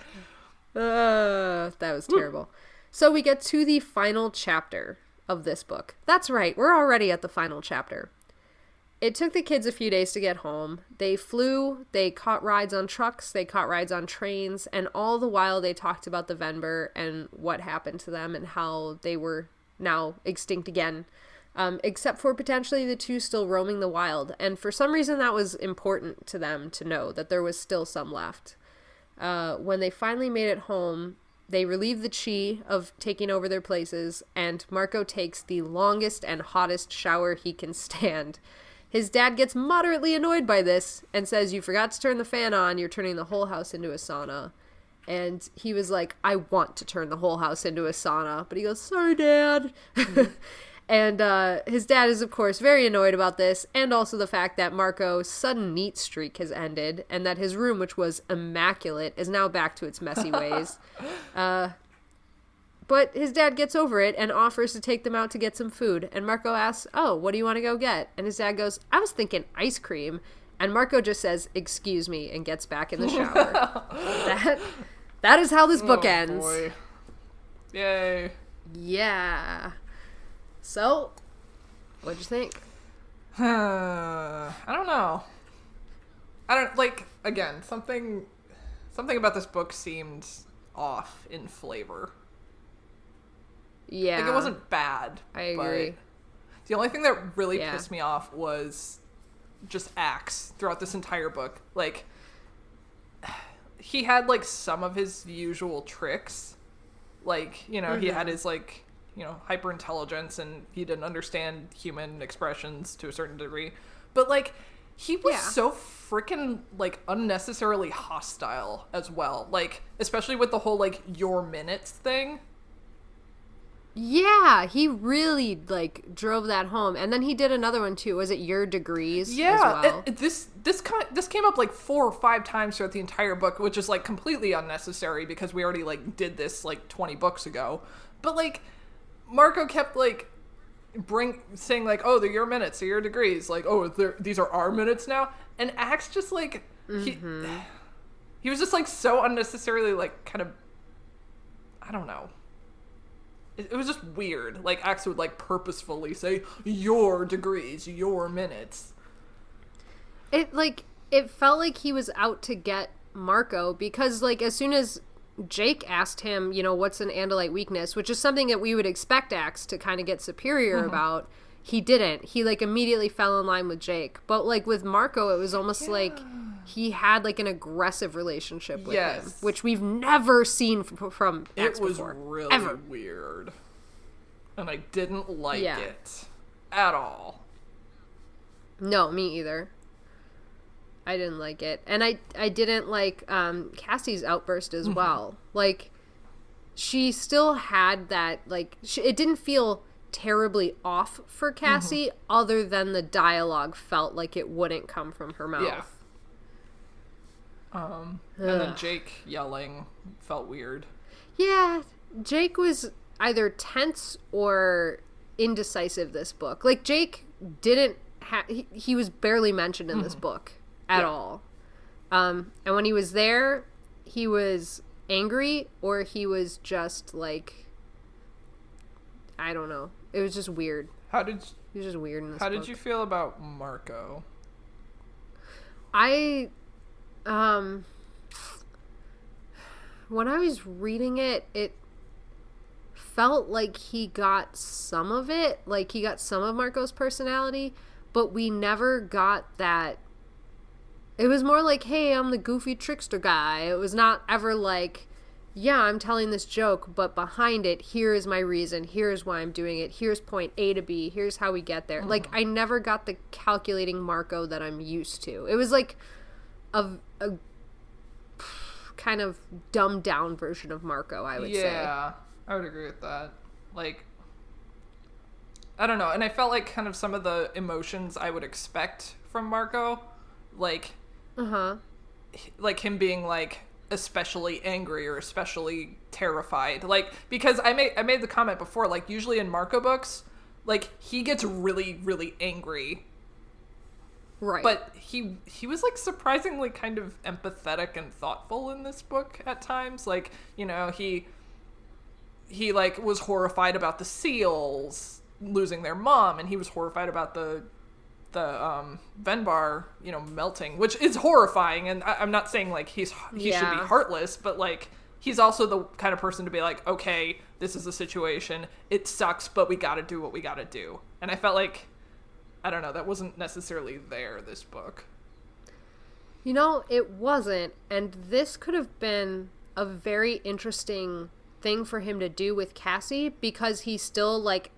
That was terrible. So we get to the final chapter of this book. That's right, we're already at the final chapter. It took the kids a few days to get home. They flew, they caught rides on trucks, they caught rides on trains, and all the while they talked about the Venber and what happened to them and how they were now extinct again. Except for potentially the two still roaming the wild. And for some reason that was important to them to know, that there was still some left. When they finally made it home, they relieve the chi of taking over their places, and Marco takes the longest and hottest shower he can stand. His dad gets moderately annoyed by this and says, you forgot to turn the fan on, you're turning the whole house into a sauna. And he was like, I want to turn the whole house into a sauna. But he goes, sorry, Dad. And his dad is, of course, very annoyed about this, and also the fact that Marco's sudden neat streak has ended, and that his room, which was immaculate, is now back to its messy ways. But his dad gets over it and offers to take them out to get some food, and Marco asks, oh, what do you want to go get? And his dad goes, I was thinking ice cream. And Marco just says, excuse me, and gets back in the shower. That is how this book ends. Boy. Yay. Yeah. So, what'd you think? I don't know. I don't, like, again, something about this book seemed off in flavor. Yeah. Like, it wasn't bad. I agree. But the only thing that really pissed me off was just Axe throughout this entire book. Like, he had, like, some of his usual tricks. Like, you know, he had his, like, you know, hyper-intelligence, and he didn't understand human expressions to a certain degree. But, like, he was so freaking, like, unnecessarily hostile as well. Like, especially with the whole, like, your minutes thing. Yeah, he really, like, drove that home. And then he did another one, too. Was it Your Degrees as well? This came up, like, 4 or 5 times throughout the entire book, which is, like, completely unnecessary because we already, like, did this, like, 20 books ago. But, like, Marco kept, like, saying, like, oh, they're your minutes, they're your degrees. Like, oh, these are our minutes now. And Axe just, like, he was just, like, so unnecessarily, like, kind of, I don't know. It was just weird. Like, Axe would, like, purposefully say, your degrees, your minutes. It felt like he was out to get Marco because, like, as soon as Jake asked him, you know, what's an Andalite weakness, which is something that we would expect Axe to kind of get superior about, he didn't. He, like, immediately fell in line with Jake. But, like, with Marco, it was almost like he had, like, an aggressive relationship with him, which we've never seen from Axe before. It was really weird. And I didn't like it at all. No, me either. I didn't like it. And I didn't like Cassie's outburst as well. Like, she still had that, like, it didn't feel terribly off for Cassie other than the dialogue felt like it wouldn't come from her mouth. Yeah. And then Jake yelling felt weird. Yeah, Jake was either tense or indecisive this book. Like, Jake didn't he was barely mentioned in this book at all. And when he was there, he was angry or he was just, like, I don't know. It was just weird. He was just weird in this book. How did you feel about Marco? When I was reading it, it felt like he got some of it. Like, he got some of Marco's personality, but we never got that. It was more like, hey, I'm the goofy trickster guy. It was not ever like, yeah, I'm telling this joke, but behind it, here is my reason. Here's why I'm doing it. Here's point A to B. Here's how we get there. Like, I never got the calculating Marco that I'm used to. It was like a kind of dumbed down version of Marco, I would say. Yeah, I would agree with that. Like, I don't know. And I felt like kind of some of the emotions I would expect from Marco, like, like him being, like, especially angry or especially terrified. Like, because I made the comment before, like, usually in Marco books, like, he gets really, really angry. Right. But he was, like, surprisingly kind of empathetic and thoughtful in this book at times. Like, you know, he like, was horrified about the seals losing their mom, and he was horrified about the Venbar, you know, melting, which is horrifying. And I'm not saying, like, he should be heartless, but, like, he's also the kind of person to be like, okay, this is the situation. It sucks, but we got to do what we got to do. And I felt like, I don't know, that wasn't necessarily there this book. You know, it wasn't. And this could have been a very interesting thing for him to do with Cassie, because he still, like,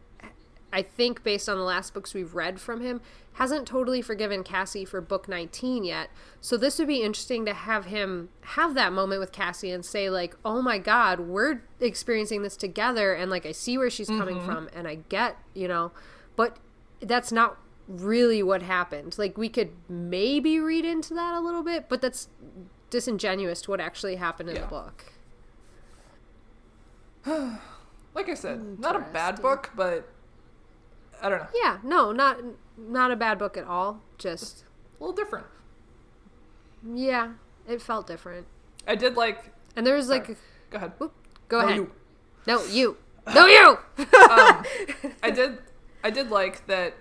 I think based on the last books we've read from him, hasn't totally forgiven Cassie for book 19 yet. So this would be interesting to have him have that moment with Cassie and say, like, oh my God, we're experiencing this together, and, like, I see where she's coming from, and I get, you know, but that's not really what happened. Like, we could maybe read into that a little bit, but that's disingenuous to what actually happened in the book. Like I said, not a bad book, but I don't know. Yeah, no, not a bad book at all. Just a little different. Yeah, it felt different. I did like, and there was like, go ahead. Go ahead. You. No, you. No, you. I did like that.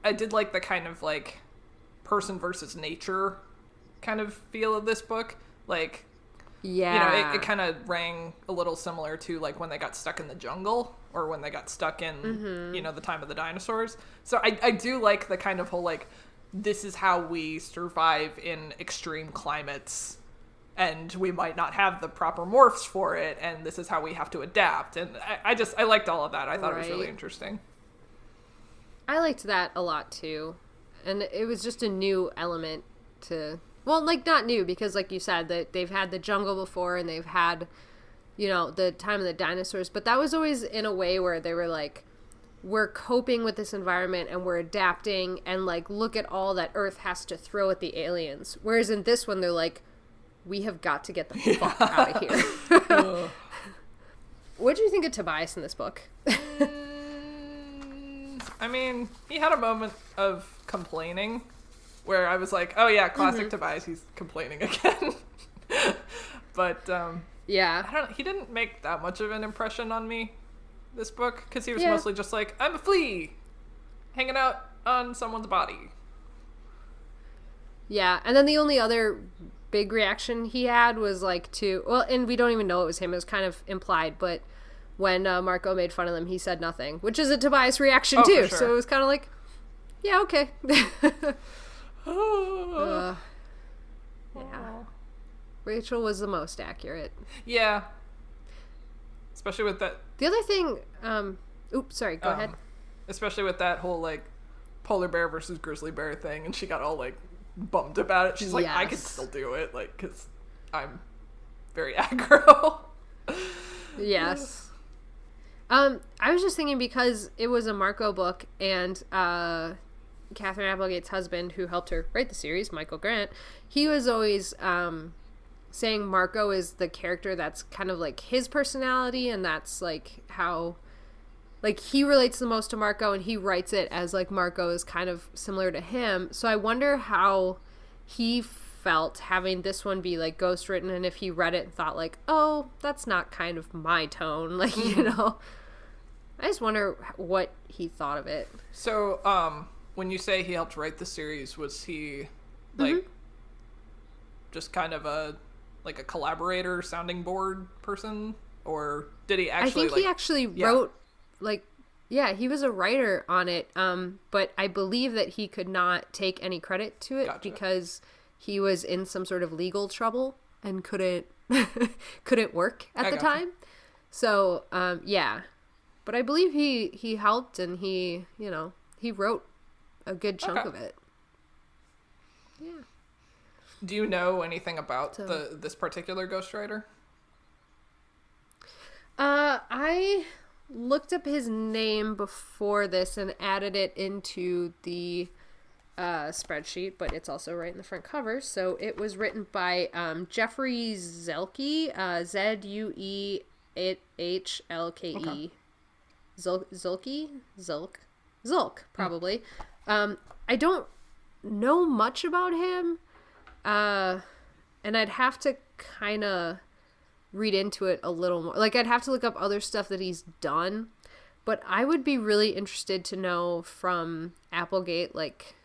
I did like the kind of, like, person versus nature kind of feel of this book. Like, yeah, you know, it kind of rang a little similar to, like, when they got stuck in the jungle or when they got stuck in, you know, the time of the dinosaurs. So I do like the kind of whole, like, this is how we survive in extreme climates, and we might not have the proper morphs for it, and this is how we have to adapt. And I liked all of that. I thought it was really interesting. I liked that a lot too. And it was just a new element to, well, like, not new, because like you said, that they've had the jungle before and they've had, you know, the time of the dinosaurs, but that was always in a way where they were like, we're coping with this environment and we're adapting, and like, look at all that Earth has to throw at the aliens. Whereas in this one, they're like, we have got to get the fuck out of here. What do you think of Tobias in this book? I mean, he had a moment of complaining where I was like, oh yeah, classic Tobias, he's complaining again. But, yeah. I don't know, he didn't make that much of an impression on me, this book, because he was mostly just like, I'm a flea, hanging out on someone's body. Yeah, and then the only other big reaction he had was like well, and we don't even know it was him, it was kind of implied, but when Marco made fun of them, he said nothing, which is a Tobias reaction too. Sure. So it was kind of like, yeah, okay. Yeah. Rachel was the most accurate. Yeah. Especially with that. The other thing, oops, sorry, go ahead. Especially with that whole, like, polar bear versus grizzly bear thing, and she got all, like, bummed about it. She's like, I can still do it, like, because I'm very aggro. Yes. I was just thinking, because it was a Marco book, and Catherine Applegate's husband, who helped her write the series, Michael Grant, he was always saying Marco is the character that's kind of like his personality, and that's like how, like, he relates the most to Marco, and he writes it as like Marco is kind of similar to him. So I wonder how he felt having this one be like ghost written, and if he read it and thought like, oh, that's not kind of my tone, like, you know. I just wonder what he thought of it. So when you say he helped write the series, was he like just kind of a collaborator, sounding board person, or did he actually? I think he actually wrote, like, yeah, he was a writer on it. But I believe that he could not take any credit to it because he was in some sort of legal trouble and couldn't work at the time. So yeah, but I believe he helped, and he wrote a good chunk of it. Yeah. Do you know anything about this particular ghostwriter? I looked up his name before this and added it into the spreadsheet, but it's also right in the front cover. So it was written by Jeffrey Zelke, Zuehhlke. Zulk, probably. I don't know much about him, and I'd have to kind of read into it a little more. Like, I'd have to look up other stuff that he's done, but I would be really interested to know from Applegate, like,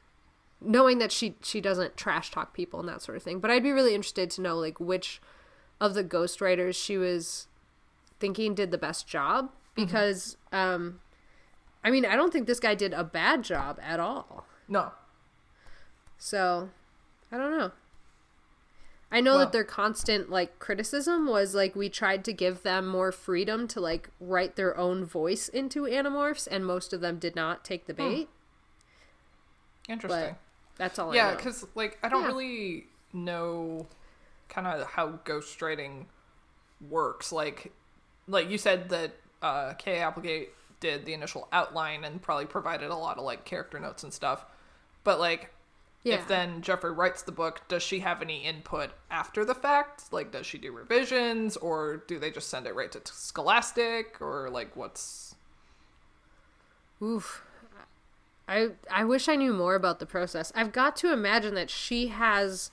knowing that she doesn't trash talk people and that sort of thing, but I'd be really interested to know, like, which of the ghostwriters she was thinking did the best job, because I mean, I don't think this guy did a bad job at all. No. So, I don't know. I know that their constant, like, criticism was, like, we tried to give them more freedom to, like, write their own voice into Animorphs, and most of them did not take the bait. Interesting. But that's all I know. Yeah, because, like, I don't really know kind of how ghostwriting works. Like you said that Kay Applegate did the initial outline and probably provided a lot of, like, character notes and stuff. But, like, if then Jeffrey writes the book, does she have any input after the fact? Like, does she do revisions, or do they just send it right to Scholastic, or, like, what's... Oof. I wish I knew more about the process. I've got to imagine that she has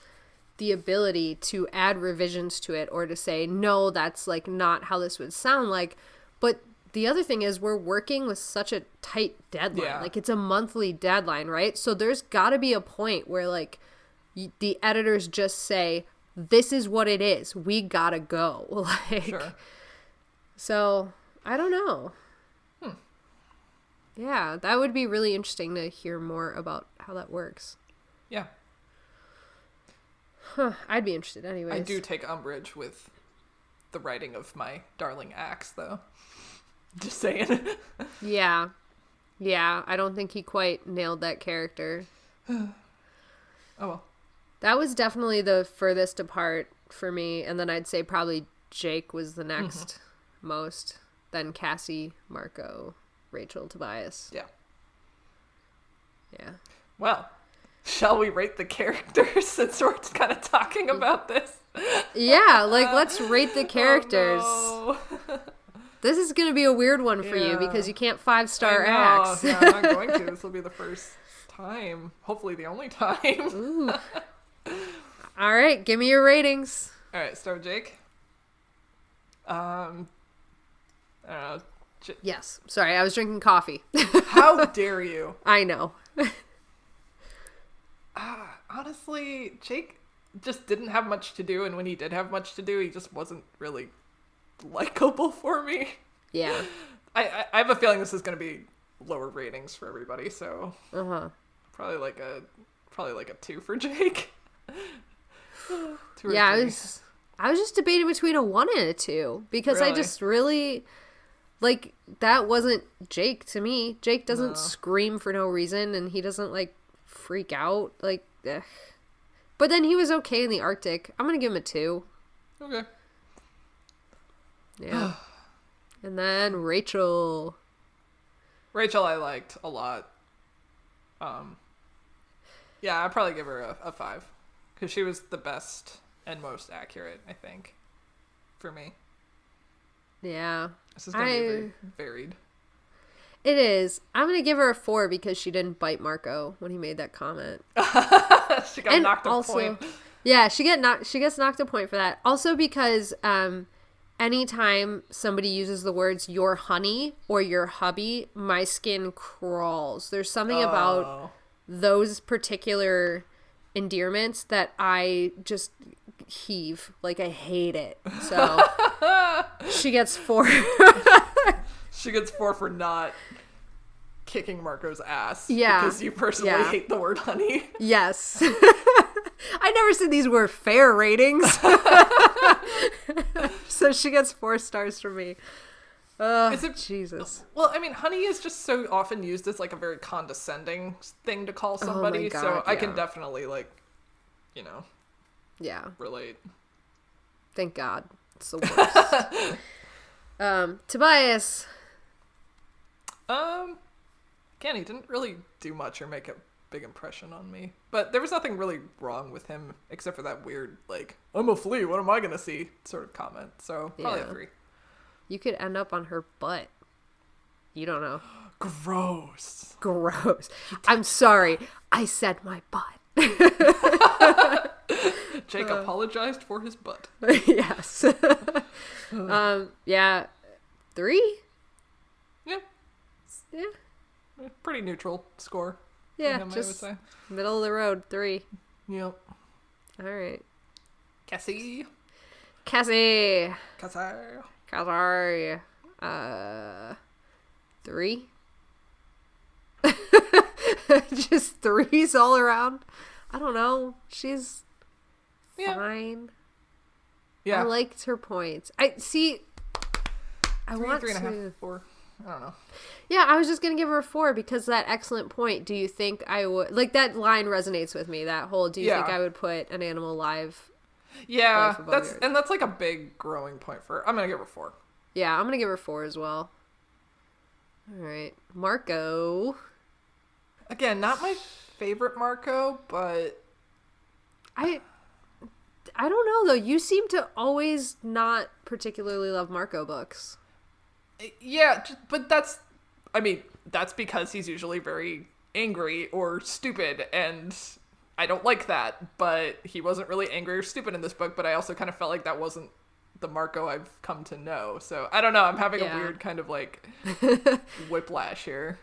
the ability to add revisions to it, or to say, no, that's, like, not how this would sound like. But the other thing is we're working with such a tight deadline. Yeah. Like, it's a monthly deadline, right? So there's got to be a point where, like, the editors just say, this is what it is. We gotta go. Like, Sure. So, I don't know. Yeah, that would be really interesting to hear more about how that works. Yeah. Huh, I'd be interested anyways. I do take umbrage with the writing of my darling Axe, though. Just saying. Yeah. Yeah, I don't think he quite nailed that character. Oh, well. That was definitely the furthest apart for me, and then I'd say probably Jake was the next most. Then Cassie, Marco, Rachel, Tobias. Yeah. Yeah. Well, shall we rate the characters since we're kind of talking about this? Yeah, like, let's rate the characters. Oh, no. This is going to be a weird one for you because you can't 5-star Axe. Yeah, I'm not going to. This will be the first time. Hopefully the only time. Ooh. All right, give me your ratings. All right, start with Jake. I don't know. Yes. Sorry, I was drinking coffee. How dare you? I know. Honestly, Jake just didn't have much to do, and when he did have much to do, he just wasn't really likable for me. Yeah. I have a feeling this is going to be lower ratings for everybody, so probably like a 2 for Jake. 2 or Yeah, 3. I was just debating between a 1 and a 2 because I Really? just really, like, that wasn't Jake to me. Jake doesn't scream for no reason, and he doesn't, like, freak out. Like, ugh. But then he was okay in the Arctic. I'm gonna give him a 2. Okay. Yeah. And then Rachel. Rachel I liked a lot. Yeah, I'd probably give her a 5. Because she was the best and most accurate, I think, for me. Yeah. This is going to be very varied. It is. I'm going to give her a 4 because she didn't bite Marco when he made that comment. She got knocked a point. Yeah, she gets knocked a point for that. Also because anytime somebody uses the words your honey or your hubby, my skin crawls. There's something about those particular endearments that I just heave. Like, I hate it. So she gets 4. She gets 4 for not kicking Marco's ass. Yeah. Because you personally hate the word honey. Yes. I never said these were fair ratings. So she gets 4 stars from me. Jesus. Well, I mean, honey is just so often used as, like, a very condescending thing to call somebody. Oh my God, so I can definitely, like, Yeah. relate. Thank God. It's the worst. Tobias. Again, he didn't really do much or make a big impression on me. But there was nothing really wrong with him except for that weird, like, I'm a flea, what am I gonna see? Sort of comment. So probably a 3. You could end up on her butt. You don't know. Gross. Gross. I'm sorry. I said my butt. Jake apologized for his butt. Yes. Yeah. 3? Yeah. Yeah. Pretty neutral score. Yeah, him, just I would say. middle of the road. 3. Yep. All right. Cassie. 3. Just 3s all around. I don't know. She's fine. Yeah. I liked her points. I want 3.5, 4. I don't know. Yeah, I was just gonna give her a 4 because that excellent point. Do you think I would like that line resonates with me? That whole do you think I would put an animal alive? Yeah, that's like a big growing point for her. I'm gonna give her 4. Yeah, I'm gonna give her 4 as well. All right, Marco. Again, not my favorite Marco, but I don't know though. You seem to always not particularly love Marco books. Yeah, but that's because he's usually very angry or stupid, and I don't like that. But he wasn't really angry or stupid in this book, but I also kind of felt like that wasn't the Marco I've come to know. So I don't know. I'm having a weird kind of like whiplash here.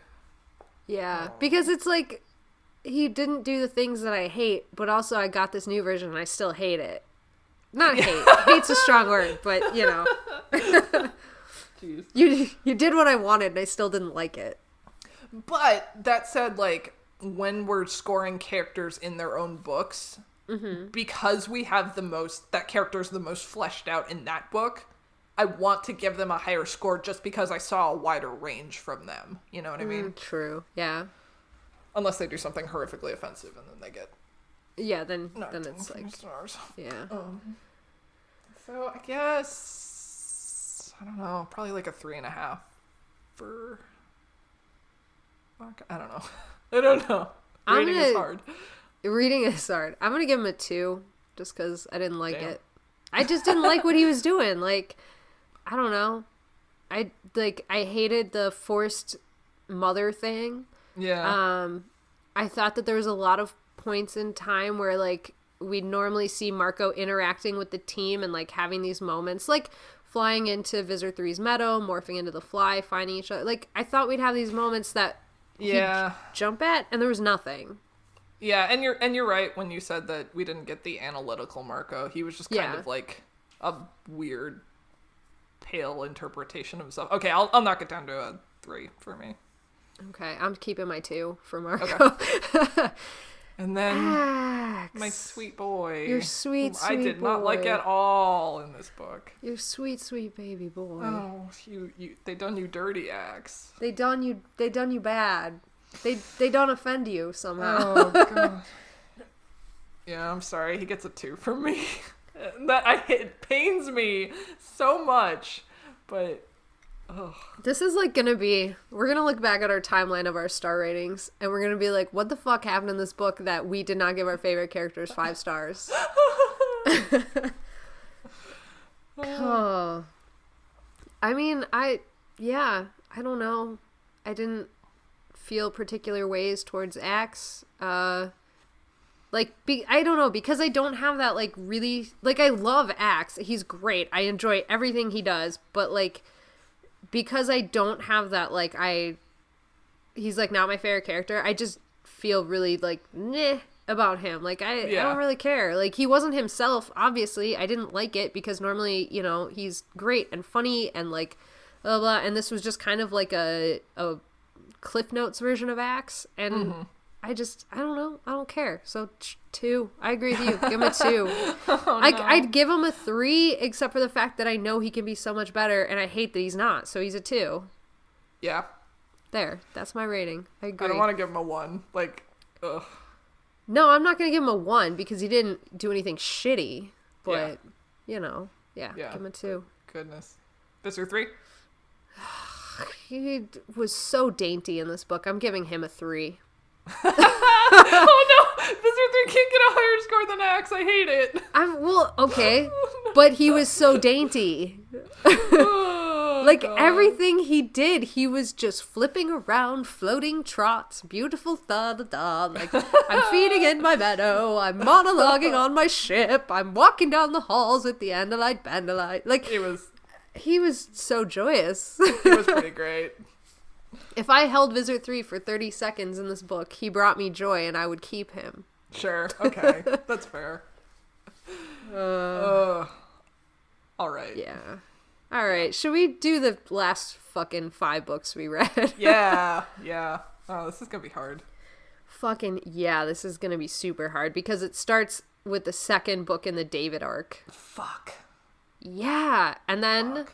Yeah, because it's like he didn't do the things that I hate, but also I got this new version and I still hate it. Not hate. Hate's a strong word, but you know. Jeez. You did what I wanted and I still didn't like it. But that said, like, when we're scoring characters in their own books, because we have that character's the most fleshed out in that book, I want to give them a higher score just because I saw a wider range from them. You know what I mean? True. Yeah. Unless they do something horrifically offensive and then they get... Yeah, then it's like... stars. Yeah. So I guess... I don't know. Probably like a 3.5 for... I don't know. Reading is hard. Reading is hard. I'm going to give him a 2 just because I didn't like it. I just didn't like what he was doing. Like, I don't know. I hated the forced mother thing. Yeah. I thought that there was a lot of points in time where, like, we'd normally see Marco interacting with the team and, like, having these moments. Like, flying into Visser 3's meadow, morphing into the fly, finding each other. Like, I thought we'd have these moments that he'd jump at, and there was nothing. Yeah, and you're right when you said that we didn't get the analytical Marco. He was just kind of like a weird, pale interpretation of himself. Okay, I'll knock it down to a 3 for me. Okay, I'm keeping my 2 for Marco. Okay. And then Axe. my sweet boy. Your sweet boy. I did not like at all in this book. Your sweet baby boy. Oh, they done you dirty, Axe. They done you bad. They don't offend you somehow. Oh god. Yeah, I'm sorry. He gets a 2 from me. It pains me so much, but this is like we're gonna look back at our timeline of our star ratings and we're gonna be like, what the fuck happened in this book that we did not give our favorite characters 5 stars? Oh, I mean, I don't know. I didn't feel particular ways towards Axe. I don't know, because I don't have that, like, really, like, I love Axe. He's great. I enjoy everything he does, but, like, because I don't have that, like, he's, like, not my favorite character, I just feel really, like, about him. Like, I don't really care. Like, he wasn't himself, obviously. I didn't like it, because normally, you know, he's great and funny and, like, blah, blah, and this was just kind of, like, a Cliff Notes version of Axe, and I don't know. I don't care. So 2. I agree with you. Give him a 2. I'd give him a 3, except for the fact that I know he can be so much better, and I hate that he's not. So he's a 2. Yeah. There. That's my rating. I agree. I don't want to give him a 1. Like, ugh. No, I'm not going to give him a 1 because he didn't do anything shitty. But, you know, give him a 2. Goodness. Visser 3? He was so dainty in this book. I'm giving him a 3. Oh no! Visser 3 can't get a higher score than Axe. I hate it. Okay. But he was so dainty. Like, everything he did, he was just flipping around, floating trots, beautiful da-da-da. Like, I'm feeding in my meadow, I'm monologuing on my ship, I'm walking down the halls with the Andalite Bandalite. Like, he was so joyous. He was pretty great. If I held Visser 3 for 30 seconds in this book, he brought me joy and I would keep him. Sure. Okay. That's fair. All right. Yeah. All right. Should we do the last fucking 5 books we read? Yeah. Oh, this is going to be hard. This is going to be super hard because it starts with the second book in the David arc. Fuck. Yeah. And then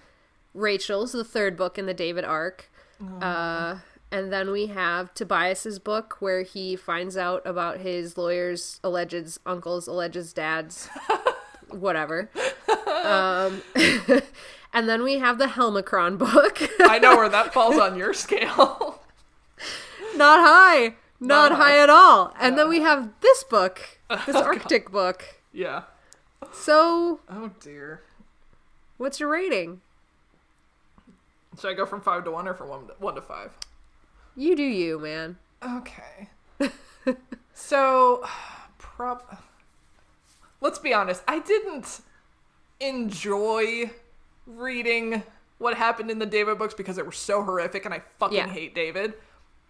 Rachel's the third book in the David arc. And then we have Tobias's book where he finds out about his lawyer's alleged uncle's alleged dad's whatever. And then we have the Helmicron book. I know where that falls on your scale. Not high. Not high at all. And then we have this book, this Arctic book. Yeah. So. Oh dear. What's your rating? Should I go from 5 to 1 or from 1 to 5? You do you, man. Okay. So, let's be honest. I didn't enjoy reading what happened in the David books because they were so horrific and I fucking hate David.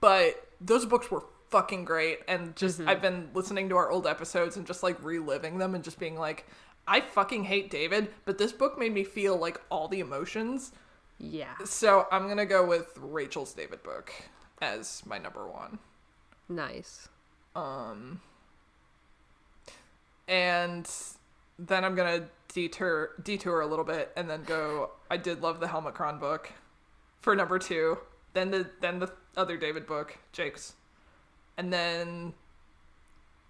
But those books were fucking great. And just, I've been listening to our old episodes and just like reliving them and just being like, I fucking hate David, but this book made me feel like all the emotions. Yeah. So I'm going to go with Rachel's David book as my number one. Nice. And then I'm going to detour a little bit and then go, I did love the Helmicron book for number two. Then the other David book, Jake's. And then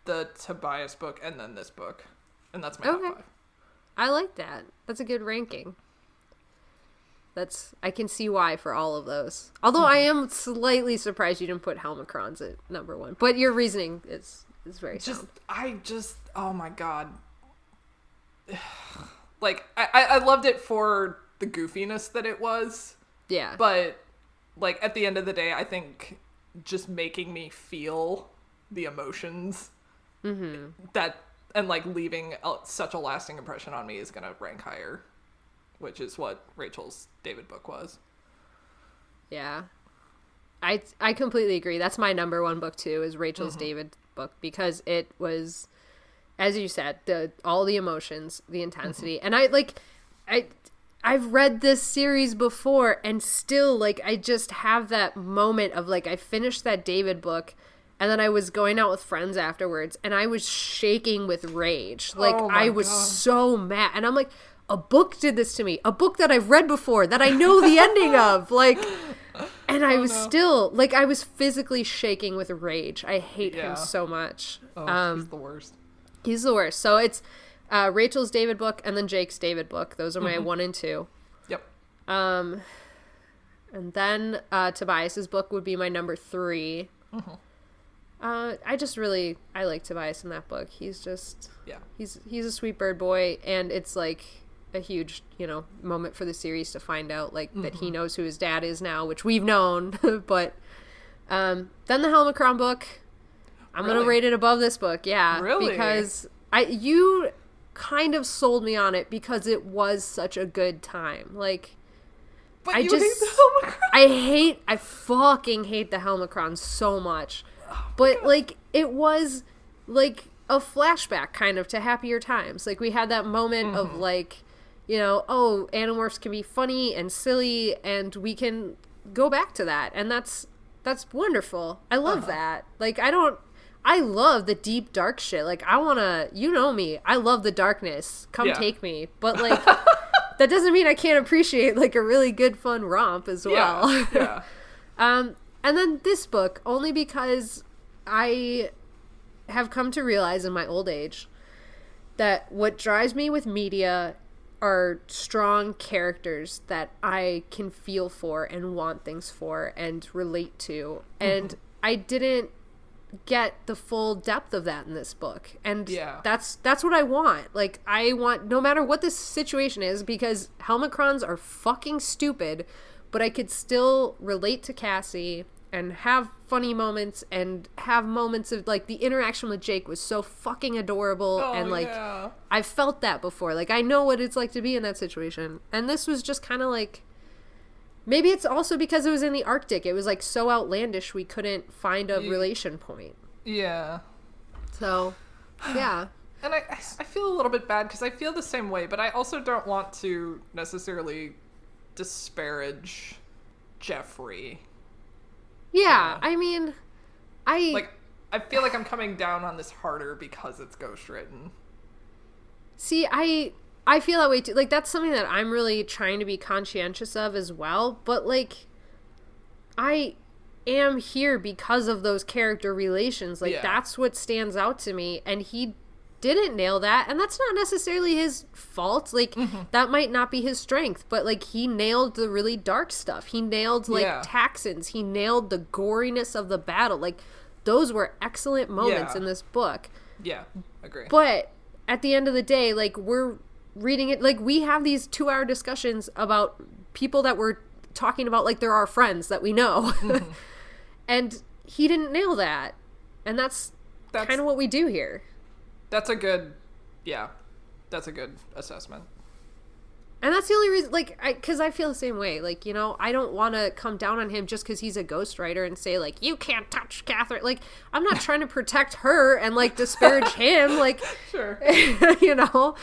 the Tobias book and then this book. And that's my top five. I like that. That's a good ranking. I can see why for all of those. Although I am slightly surprised you didn't put Helmicrons at number one. But your reasoning is very sound. Oh my god. Like, I loved it for the goofiness that it was. Yeah. But, like, at the end of the day, I think just making me feel the emotions that, and, like, leaving such a lasting impression on me is going to rank higher. Which is what Rachel's David book was. Yeah. I completely agree. That's my number one book, too, is Rachel's David book. Because it was, as you said, all the emotions, the intensity. And I've read this series before, and still, like, I just have that moment of, like, I finished that David book, and then I was going out with friends afterwards, and I was shaking with rage. Like, I was so mad. And I'm like, a book did this to me. A book that I've read before, that I know the ending of. Like, and I was still, like, I was physically shaking with rage. I hate him so much. He's the worst. He's the worst. So it's Rachel's David book and then Jake's David book. Those are my 1 and 2. Yep. And then Tobias's book would be my number 3. I like Tobias in that book. He's just, he's a sweet bird boy, and it's like a huge, moment for the series to find out, like, that he knows who his dad is now, which we've known. But then the Helmicron book, I'm gonna rate it above this book. Yeah, really, because you kind of sold me on it because it was such a good time. Like, but hate the Helmicron? I fucking hate the Helmicron so much. But, like, it was, like, a flashback, kind of, to happier times. Like, we had that moment of, like, Animorphs can be funny and silly, and we can go back to that. And that's wonderful. I love that. Like, I love the deep, dark shit. Like, I want to, me, I love the darkness. Come take me. But, like, that doesn't mean I can't appreciate, like, a really good, fun romp as well. Yeah. And then this book, only because I have come to realize in my old age that what drives me with media are strong characters that I can feel for and want things for and relate to. And I didn't get the full depth of that in this book. And that's what I want. Like, I want, no matter what this situation is, because Helmicrons are fucking stupid, but I could still relate to Cassie and have funny moments and have moments of, like, the interaction with Jake was so fucking adorable. And, like, I've felt that before. Like, I know what it's like to be in that situation. And this was just kind of like, maybe it's also because it was in the Arctic. It was, like, so outlandish we couldn't find a relation point. Yeah. So, yeah. And I feel a little bit bad because I feel the same way, but I also don't want to necessarily disparage Jeffrey. Yeah, I mean, I feel like I'm coming down on this harder because it's ghostwritten. See, I feel that way too. Like, that's something that I'm really trying to be conscientious of as well. But, like, I am here because of those character relations. Like, that's what stands out to me. And he didn't nail that, and that's not necessarily his fault. Like, that might not be his strength, but, like, he nailed the really dark stuff. He nailed, like, Taxons. He nailed the goriness of the battle. Like, those were excellent moments in this book. Yeah, agree. But at the end of the day, like, we're reading it, like, we have these 2-hour discussions about people that we're talking about like they're our friends that we know. And he didn't nail that. And that's kind of what we do here. That's a good assessment. And that's the only reason, like, because I feel the same way. Like, you know, I don't want to come down on him just because he's a ghostwriter and say, like, you can't touch Catherine. Like, I'm not trying to protect her and, like, disparage him. Like, sure. You know,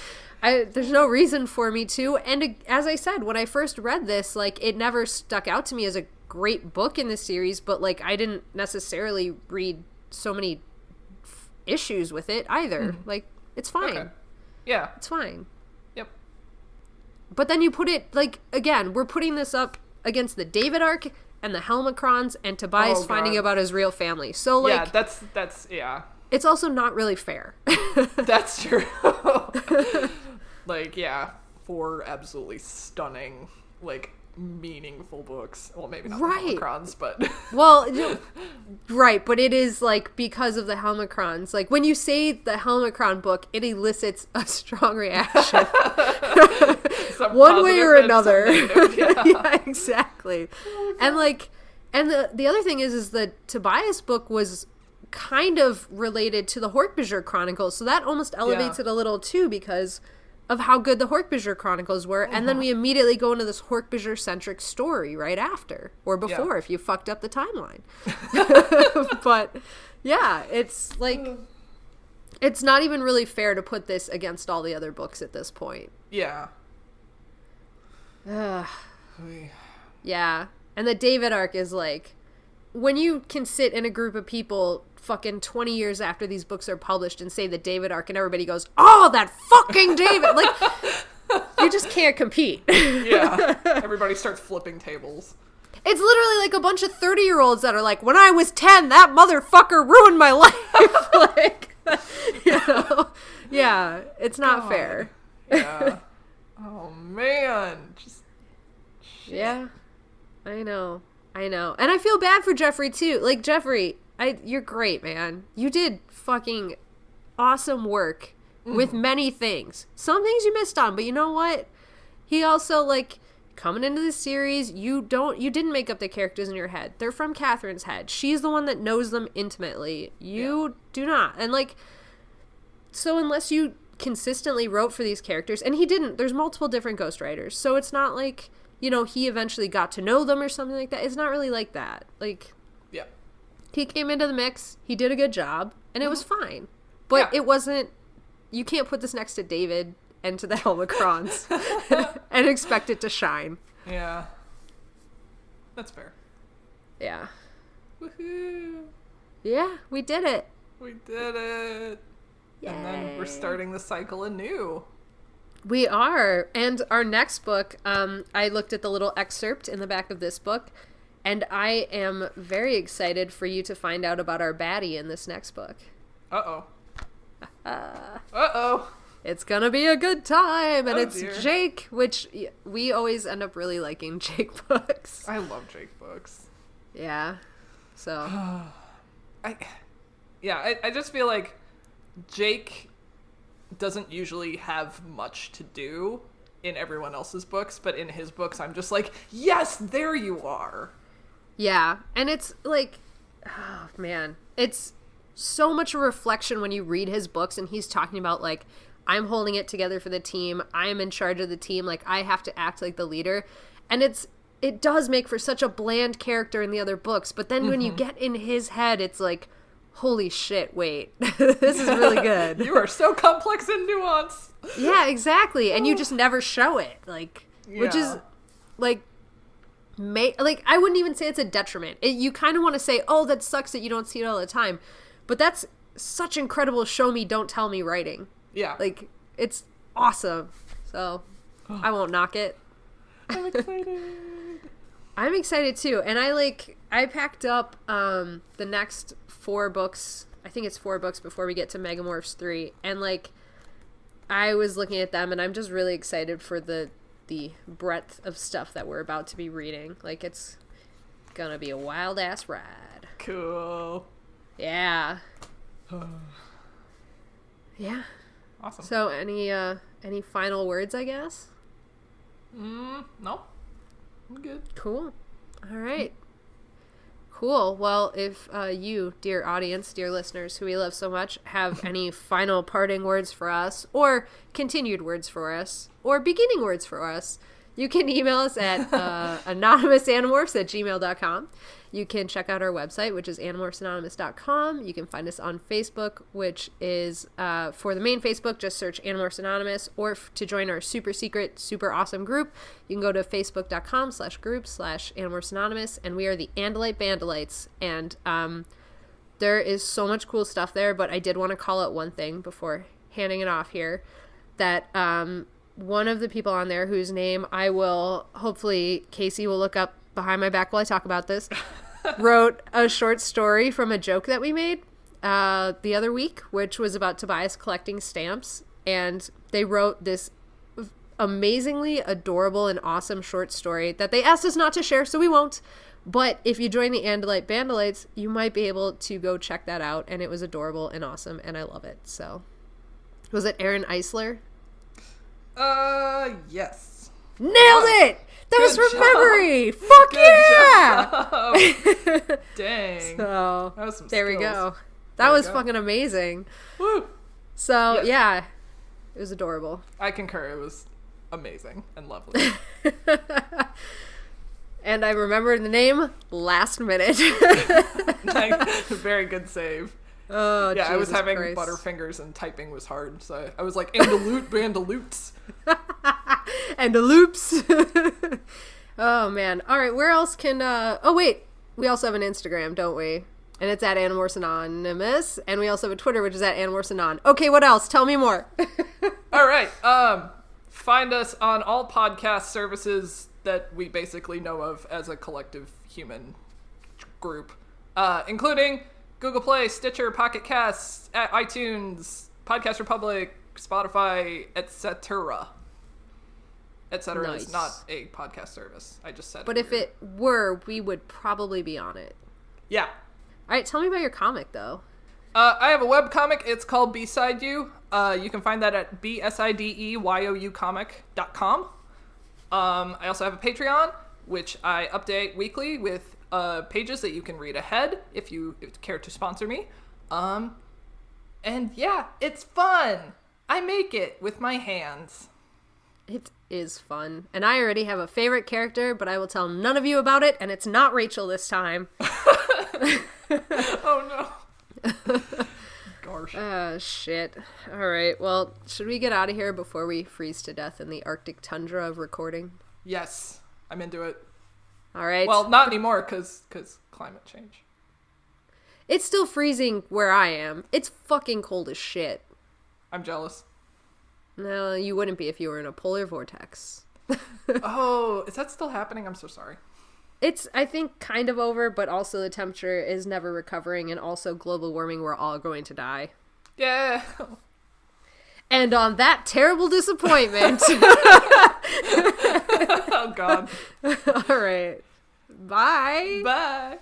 there's no reason for me to. And as I said, when I first read this, like, it never stuck out to me as a great book in the series, but, like, I didn't necessarily read so many issues with it either. Mm-hmm. Like, it's fine. Okay. Yeah. It's fine. But then you put it, like, again, we're putting this up against the David arc and the Helmicrons and Tobias finding about his real family. So, like... Yeah, that's yeah. It's also not really fair. That's true. Like, yeah, 4 absolutely stunning, like, meaningful books. Well, maybe not the Helmicrons, but... Well, right, but it is, like, because of the Helmicrons. Like, when you say the Helmicron book, it elicits a strong reaction. One way or another. Yeah, exactly. And, like, and the other thing is the Tobias book was kind of related to the Hork-Bajir Chronicles, so that almost elevates it a little, too, because of how good the Hork-Bajir Chronicles were, and then we immediately go into this Hork-Bajir-centric story right after, or before, if you fucked up the timeline. But, yeah, it's, like, it's not even really fair to put this against all the other books at this point. Yeah. Yeah. And the David arc is, like, when you can sit in a group of people fucking 20 years after these books are published and say the David arc and everybody goes, oh, that fucking David! Like, you just can't compete. Yeah. Everybody starts flipping tables. It's literally like a bunch of 30-year-olds that are like, when I was 10, that motherfucker ruined my life. Like, you know? Yeah, it's not fair. Yeah. Oh, man. Just shit. Yeah. I know. And I feel bad for Jeffrey, too. Like, Jeffrey, you're great, man. You did fucking awesome work with many things. Some things you missed on, but you know what? He also, like, coming into the series, you didn't make up the characters in your head. They're from Catherine's head. She's the one that knows them intimately. You do not. And, like, so unless you consistently wrote for these characters, and he didn't, there's multiple different ghostwriters, so it's not like, you know, he eventually got to know them or something like that. It's not really like that. Like, yeah, he came into the mix, he did a good job, and it was fine. But it wasn't, you can't put this next to David and to the Helmicrons and expect it to shine. Yeah. That's fair. Yeah. Woohoo. Yeah, we did it. We did it. Yay. And then we're starting the cycle anew. We are. And our next book, I looked at the little excerpt in the back of this book, and I am very excited for you to find out about our baddie in this next book. Uh-oh. Uh-oh. It's gonna be a good time, and it's dear. Jake, which we always end up really liking Jake books. I love Jake books. Yeah. So. I just feel like Jake doesn't usually have much to do in everyone else's books, but in his books I'm just like, yes, there you are. Yeah, and it's like, oh man, it's so much a reflection when you read his books and he's talking about, like, I'm holding it together for the team, I am in charge of the team, like, I have to act like the leader, and it does make for such a bland character in the other books, but then when you get in his head, it's like, holy shit, wait, this is really good. You are so complex and nuanced. Yeah, exactly. And you just never show it. Like, which is, like, I wouldn't even say it's a detriment. You kind of want to say, oh, that sucks that you don't see it all the time. But that's such incredible show me, don't tell me writing. Yeah. Like, it's awesome. So, I won't knock it. I'm excited. I'm excited too. And I packed up the next 4 books. I think it's 4 books before we get to Megamorphs 3. And, like, I was looking at them and I'm just really excited for the breadth of stuff that we're about to be reading. Like, it's gonna be a wild ass ride. Cool. Yeah. Yeah. Awesome. So any final words, I guess? No. I'm good. Cool. All right. Cool. Cool. Well, if you, dear audience, dear listeners, who we love so much, have any final parting words for us, or continued words for us, or beginning words for us, you can email us at anonymousanimorphs@gmail.com. You can check out our website, which is animorphsanonymous.com. You can find us on Facebook, which is, for the main Facebook, just search Animorphs Anonymous. Or to join our super secret, super awesome group, you can go to facebook.com/group/Animorphs Anonymous. And we are the Andalite Bandalites. And there is so much cool stuff there, but I did want to call out one thing before handing it off here, that one of the people on there, whose name I will, hopefully Kaycie will look up behind my back while I talk about this, wrote a short story from a joke that we made the other week, which was about Tobias collecting stamps. And they wrote this amazingly adorable and awesome short story that they asked us not to share, so we won't. But if you join the Andalite Bandalites, you might be able to go check that out. And it was adorable and awesome, and I love it. So, was it Aaron Eisler? Yes. Nailed it! That was from memory! Fuck yeah! Dang. So, that was some there skills. We go. That was fucking amazing. Woo! So, yeah. It was adorable. I concur. It was amazing and lovely. And I remembered the name last minute. Very good save. Oh, yeah, Jesus I was having Christ. butterfingers and typing was hard, so I was like, Andaloot, Bandaloots. And the loops. Oh, man. All right, where else can... Oh, wait. We also have an Instagram, don't we? And it's at Animorphs Anonymous. And we also have a Twitter, which is at Animorphs Anon. Okay, what else? Tell me more. All right. Find us on all podcast services that we basically know of as a collective human group, including GooglePlay, Stitcher, Pocketcasts, iTunes, Podcast Republic, Spotify, etc. Etc. Nice. is not a podcast service. I just said but it. If it were, we would probably be on it. Yeah. All right, tell me about your comic, though. I have a webcomic. It's called Beside You. You can find that at bsideyoucomic.com. I also have a Patreon, which I update weekly with pages that you can read ahead if you care to sponsor me. And yeah, it's fun. I make it with my hands. It is fun. And I already have a favorite character, but I will tell none of you about it, and it's not Rachel this time. Oh, no. Gosh. Shit. All right, well, should we get out of here before we freeze to death in the Arctic tundra of recording? Yes, I'm into it. All right. Well, not anymore, because climate change. It's still freezing where I am. It's fucking cold as shit. I'm jealous. No, you wouldn't be if you were in a polar vortex. Oh, is that still happening? I'm so sorry. It's, I think, kind of over, but also the temperature is never recovering, and also global warming, we're all going to die. Yeah. And on that terrible disappointment... Oh, God. All right. Bye. Bye.